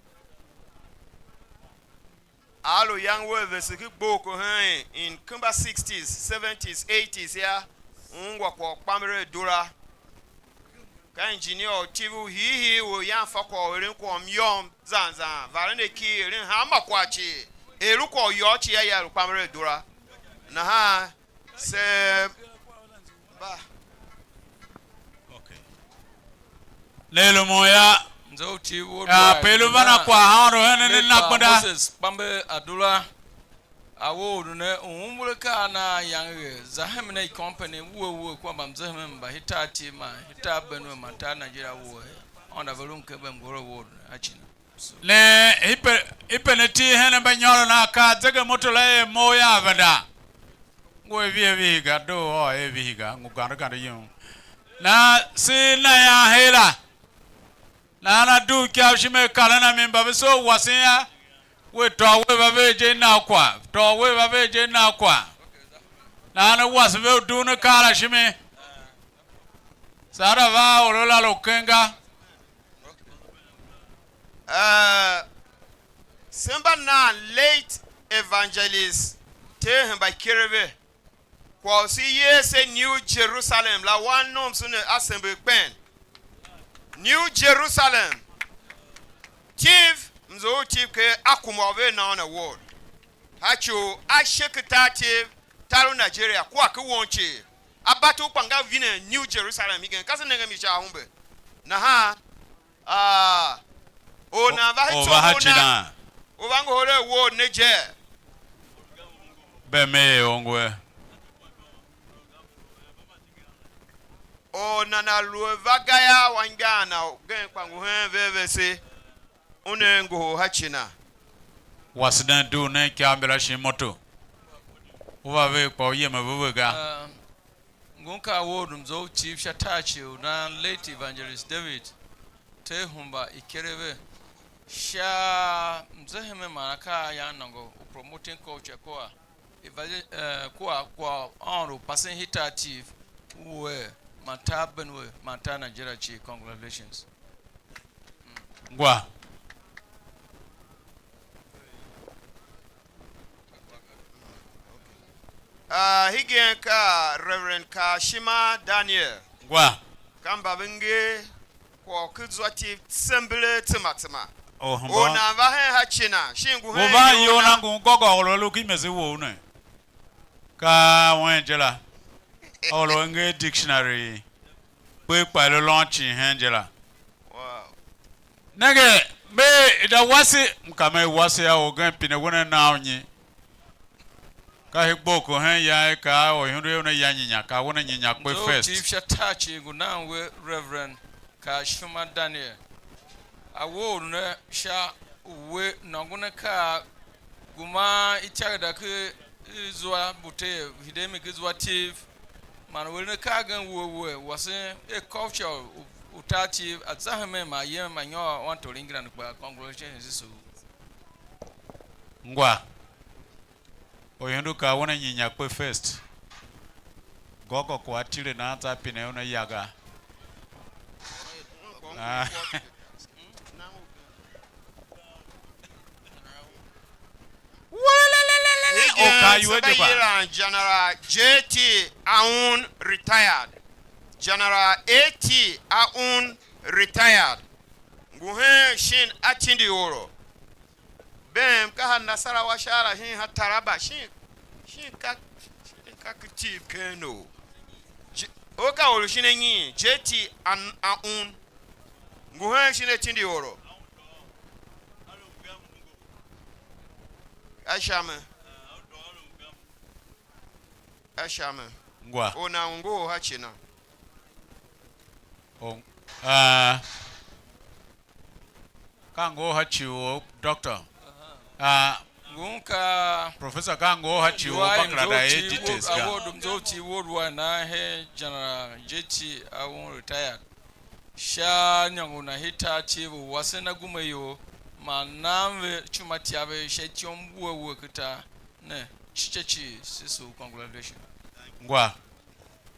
alo young world se ki gboko han in kumba 60s 70s 80s ya ngwa ko pamre dura ka engineer tivu hi wo yan fa ko rin ko myom zanzan vare ne ki rin ha makwachi eru ko yo chi ya pamre dura na ha se ba lelo moya nzoti wo pelu bana kwa haro hene nakbada Moses pambe adula award ne umuleka na yange zahemne company wo kwa bamzahme mba hitati ma hitabenu mata Nigeria wo onda volum ke bemgoro award achina le ipeneti hene banyoro na ka zege motola moya avada ngwe vie ga do o eviga nguganda kanda yin na si na ya hela na du kya shime kalana memba beso wasinya we to we babeje na kwa to we babeje na kwa na wasbe du na kala shime sara va olola lokenga Simba na late evangelist te by Kirebe kwa si yese New Jerusalem la one nom sune assembly pen New Jerusalem Tiv mzo tiv ke akumove na on a word hacho ashekitative taro Nigeria kwa ke wonche abatu panga vine New Jerusalem igen kase nenge mi sha humbe na ha ona va hachina Ovango hore word neje beme ongwe o nana luevagaya wangana gen kwangu vevese unengo hachina wasna du ne kyambela shimoto uva ve kwa yema vuvega ngunka award mzo chief shatachi na late evangelist David te humba ikereve sha mzeheme manaka ya nango promoting culture kwa onro passing hitative we mata benwe mata Nigeria chi congratulations ngwa higen ka Reverend Kashima Daniel ngwa kamba benge kwa kuzwati semble timatima ohamba ona va hachina shingu he oba yona ngogo ololo kimeze wo ne ka wenjela olo nge dictionary pe palo launch henjela wow nege be da wasi kama wasi ya ogan pine wona na onyi ka higboko hen ya ka o hunre na yanyinya ka wona nyinya pe first chief shatachi guna we Reverend Kashima Daniel award ne sha we nanguna ka guma ichagda ke zwa bute hidemi ke zwa tiv man we ne ka gan we wase a culture utati azahme ma ye manyo want to lingira kwa congratulations so ngwa oyendo ka wona nyinya pe first gogo kwa tire na ata pine ona yaga General JT Aoun retired. General AT Aoun retired. Nguhe shin atindi oro. Bem kaha nasara washara shin hataraba shin kakitib keno. Oka oro shin nyi JT Aoun. Nguhe shin atindi oro. Ashame ngwa ona ngo hachina kango hachiwo doctor Gunka Professor Kango hachi obakrada details ga. Award mzoti worldwide na he General JT awon retired. Sha nyanguna hita chivu wasena gumeyo manamwe chumatiabe shetiombu wekita ne chichechi sisu congratulations. Ngwa.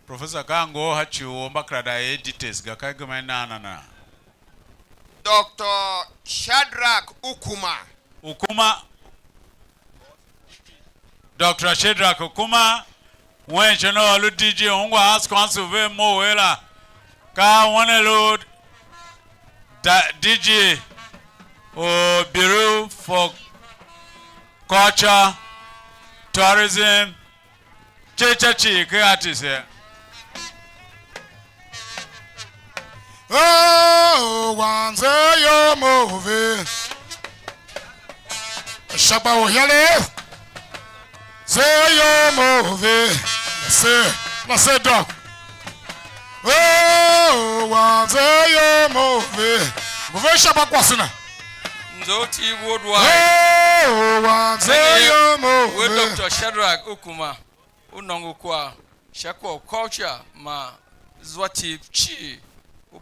Professor Kango hachi obakrada details ga kagama na. Dr. Shadrach Ukuma. Dr. Shadrach Ukuma, when you know a DJ, Ungwa ask council very more well. Ka one load DJ or Bureau for Culture, Tourism, Chechachi, Creatis. Oh, once you move, Shaba Yale. Say you move, say dog. Oh, once you move, Shaba Quasina. Nzoti worldwide. Oh, once you move. With Dr. Shadrach Ukuma, Unongukwa, Shako culture, ma Zwati Chi.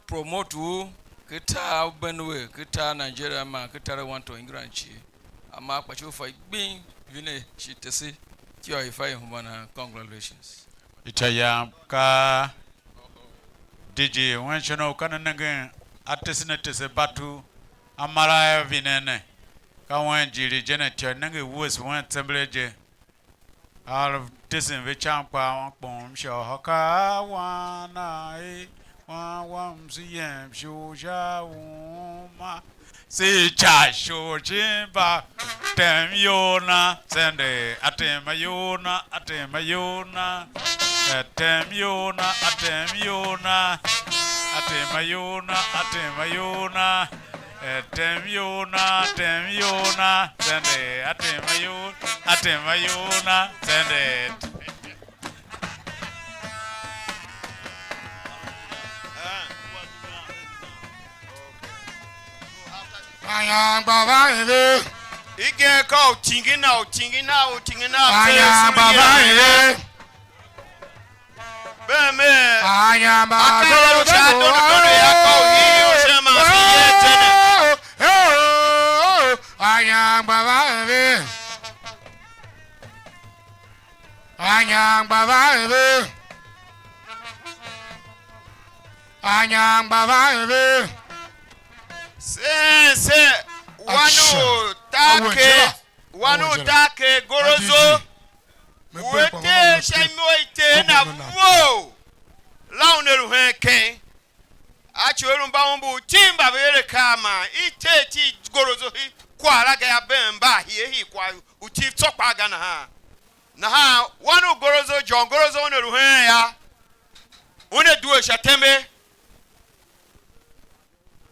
Promote who kita Benue, kita Nigeria ma kita want to England ama kwa chufa being vile chitesi kio ifai humana congratulations. Itaya ka DJ wenchono kana nange atesine tese batu amara vinene ka wenjiri jenetio nange wos wen tembleje all tesen ve champa pom sho hoka wana wam siem shoja uma si cha shojimba temyona sende atemayona atemayona atemayona atemayona atemayona atemayona atemayona atemayona sende atemayona atemayona sende. Ayang baba eve. Ige ko tingina. Ayang baba eve. Beme. Ayang baba Akalo cha don ya ko hiyo shema fiyetene. Ayang baba eve. Ayang baba eve. Ayang baba eve. Se wanu take gorozo wete shemoite na wo launeru heke achoru mbawumbu timba bere kama iteti gorozo hi kwara ga bemba hi kwa uti tokpa ga na ha wanu gorozo John gorozo oneru he ya one duwe shatembe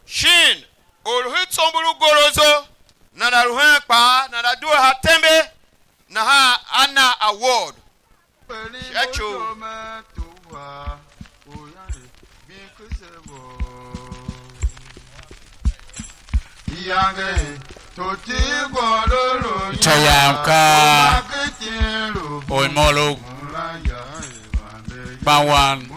shin Orhut somburu gorozo na daruhen pa na dadu hatembe na ha ana award. Checho. Chayamka Oimolo Bawan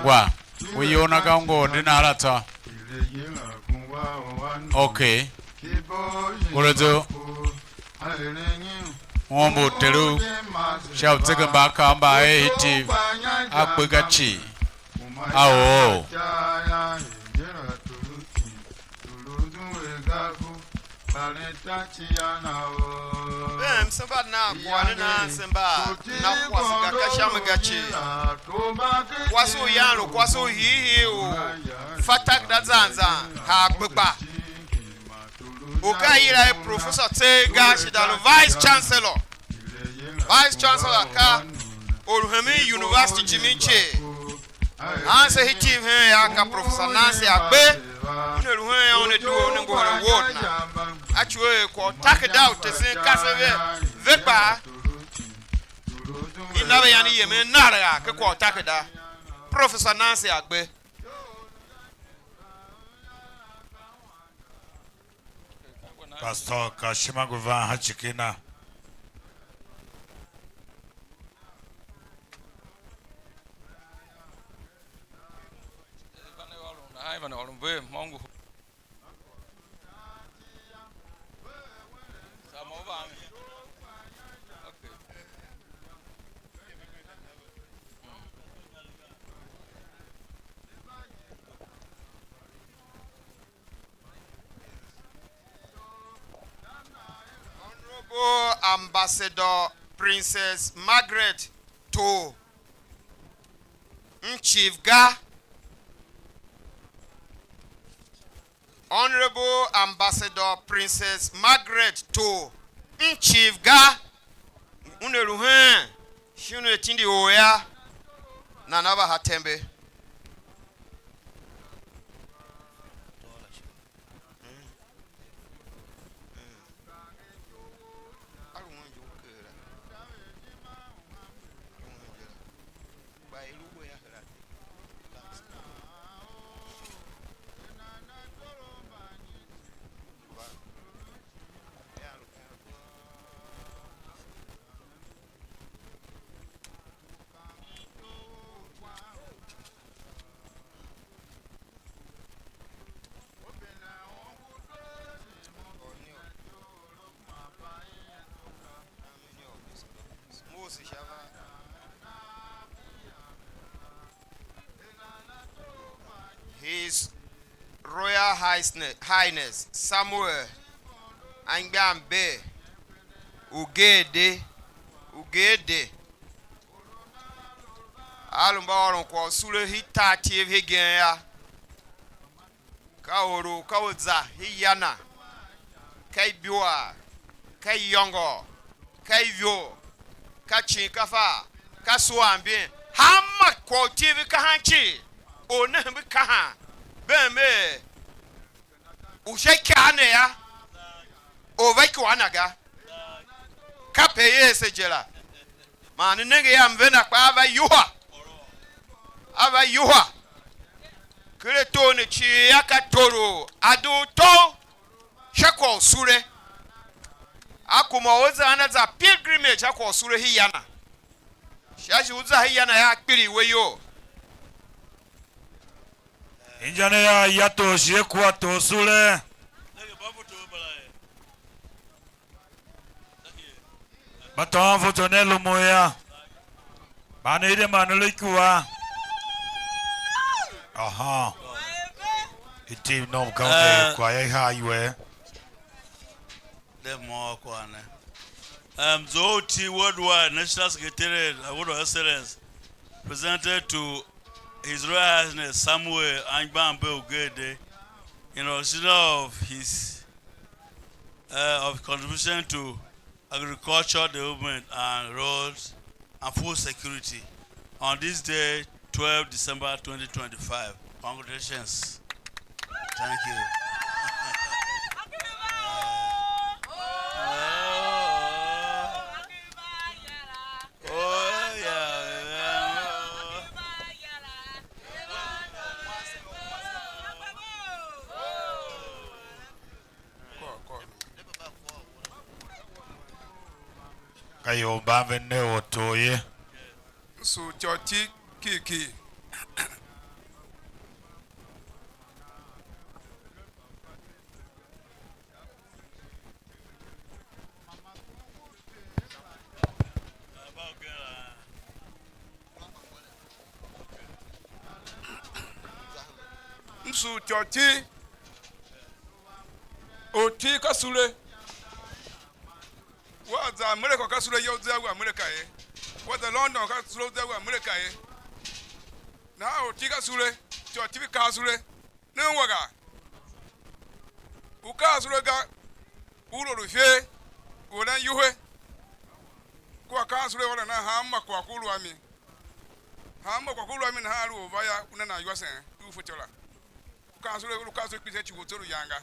Wa Uyona Gango Dinarata. Okay. Urazo Wombo Teru Shall take a back on by hiti Akbugachi. Oh. Semba na kwanina semba na kwasuga kashamagachi kwasu yalo kwasu hihi o fatak dazanza ha gbegba okayira professor Tega Shidalo vice chancellor ka Oruhemi University Jiminche anse hitiv he ya ka Professor Nancy Agbe one ruhe ya one duo ne go award na actually ko take down te sin kaseve vekba inawe yani yeme nara ke ko take da Professor Nancy Agbe Pastor Kashima Guvan Hachikina. Honorable Ambassador Princess Margaret to Nchivga. Honorable Ambassador Princess Margaret to Nchivga. Uneruhen shunu etindi oya na naba hatembe. His Royal Highness Samuel Angbambe Ugede alumba oron kwa sure hita TV gen ya kaoro kawoza hiyana kai biwa kai yongo kai vyo kachi kafa kasuambi hamma kwa TV kahanchi one bi kaha beme ushekane ya ovaki wanaga kapeye sejela mani nenge ya mvena kwa ava yuha kreto ne chi yakatoro aduto shako sure akuma oza anaza pilgrimage akwa sure hiyana shaji uza hiyana ya akpiri weyo Injane ya yato shekwa to sule. Baton fotonelo moya. Banede manolikuwa. Aha. Iti no kaunde kwa ya iwe. The more kwane. Zoti Worldwide National Secretariat Award of Excellence presented to His Royal Highness Samuel Angbambe Ugede in honor of his contribution to agriculture development and roads and food security on this day, 12 December 2025. Congratulations. Thank you. Kayo bave ne otoye. So choti kiki. Nsu choti oti kasule waza America kasule yoza wa America ye waza London kasule yoza wa America ye na oti kasule choti kasule ne waga ukasule ga ulo rufe wona yuhe kwa kasule wala na hamma kwa kulu ami na haru vaya kuna na yuase tu fuchola kasule kise chigotoro yanga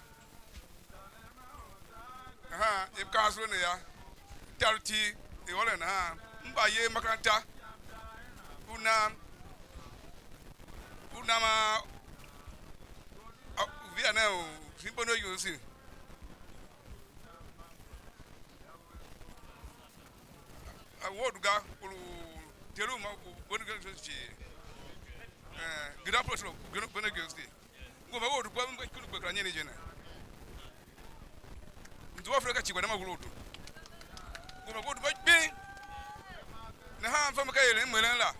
aha kasule ne ya tarti e wala na mba ye makaranta una ma via na simbono yusi ward ga ulu teru ma wonu ga chi gira pro gino bana gesti ngo ba ward kwa mba kulu kwa nyene jena ndo Afrika chi kwa na maguluto ngo ba ward ba bi na ha fa maka yele mwelen la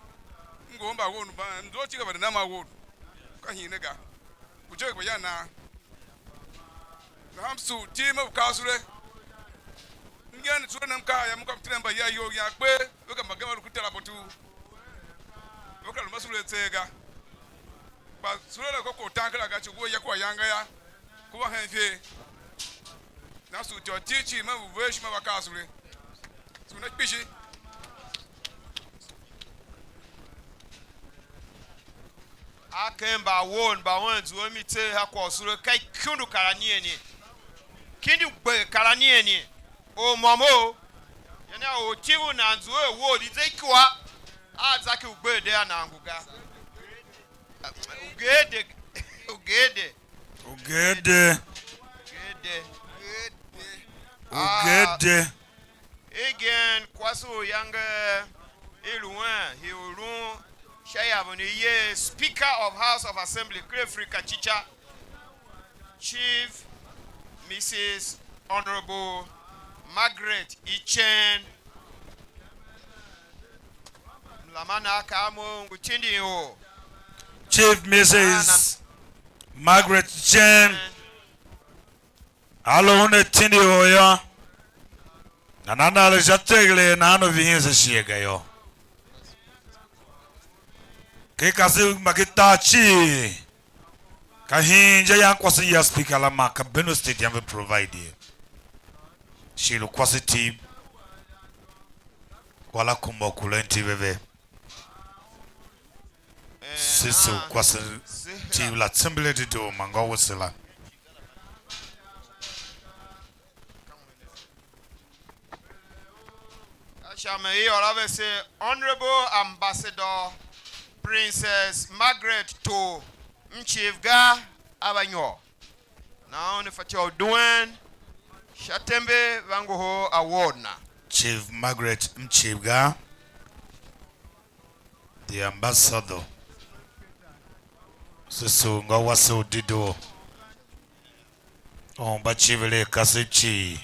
ngo mba wonu ba ndo chi ga ba na ma ward ka hine ga ku je ko ya na hamsu team kasure ngene tsuna mka ya mka mtremba ya yo ya kwe weka magama lukutela botu weka lumasule tsega ba sura ko tankala ga chugo ya kwa yanga ya kuba henfe na su to tichi ma wesh ma bakasure tsuna pishi akemba won ba won zuo mi te ha ko sure kai kundu karanie ni kindi gbe karanie ni o momo yana o tiwu na zuo wo di zekwa a zaki ugbe de na nguga ugede ugede ugede ugede again kwaso yanga eluwan he urun Shayabuni ye Speaker of House of Assembly, Krefrika Chicha, Chief Mrs. Honorable Margaret Ichen, Lamana Kamo Ngutindi o. Chief Mrs. Margaret Ichen, Alone Tindi o ya. Nananda le jategle nano vihinse shiega yo. Kasi makitachi kahinja yang kwasi ya speaker la maka Benue State yang provide shilo kwasi team wala kumba kulenti bebe sisu kwasi team la assembly do mango wasila Ashame yi orabe se Honorable Ambassador Princess Margaret to Mchivga Abanyo. Now on the doing Shatembe Vangoho Award na. Chief Margaret Mchivga, the ambassador. So ngawaso dido. On bachivele kasechi.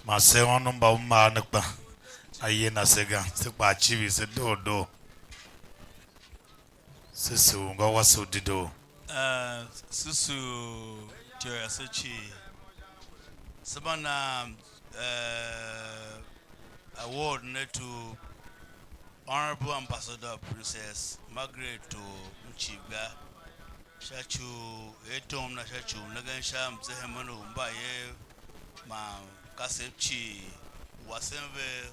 Mase onumba umma nakba. Ayena sega. Sekpa chivi se do. Sisu ngawaso dido. Sisu Joya Sechi Sabana award to Honorable Ambassador Princess Margaret to Mchibga Shachu Etom na Shachu Nagansha Mzehemano Mbaye ma Kasepchi Wasemve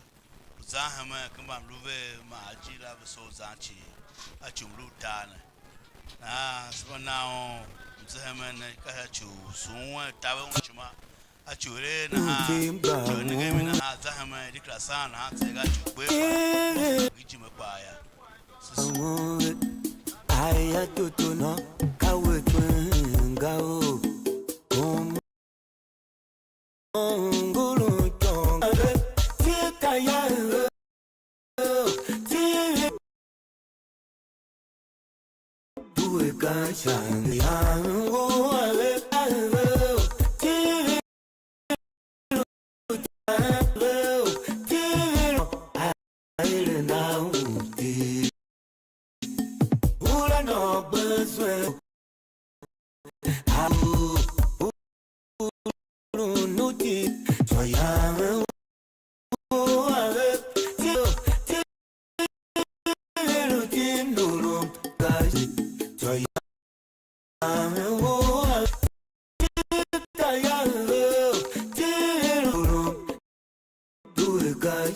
Zahama Kamba Luve ma Ajila so Zanchi Achumlu Tana Sabana Mzeheman Kachu Suwa Tawa Chuma Achure na Chonigami na Zahama Diklasan Hansega Chukwe Gijimabaya Aya tutuno kawe twengao Ngulu tong Tika ya Tuwe kashangi yangu ale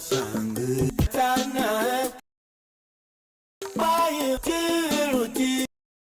Shangri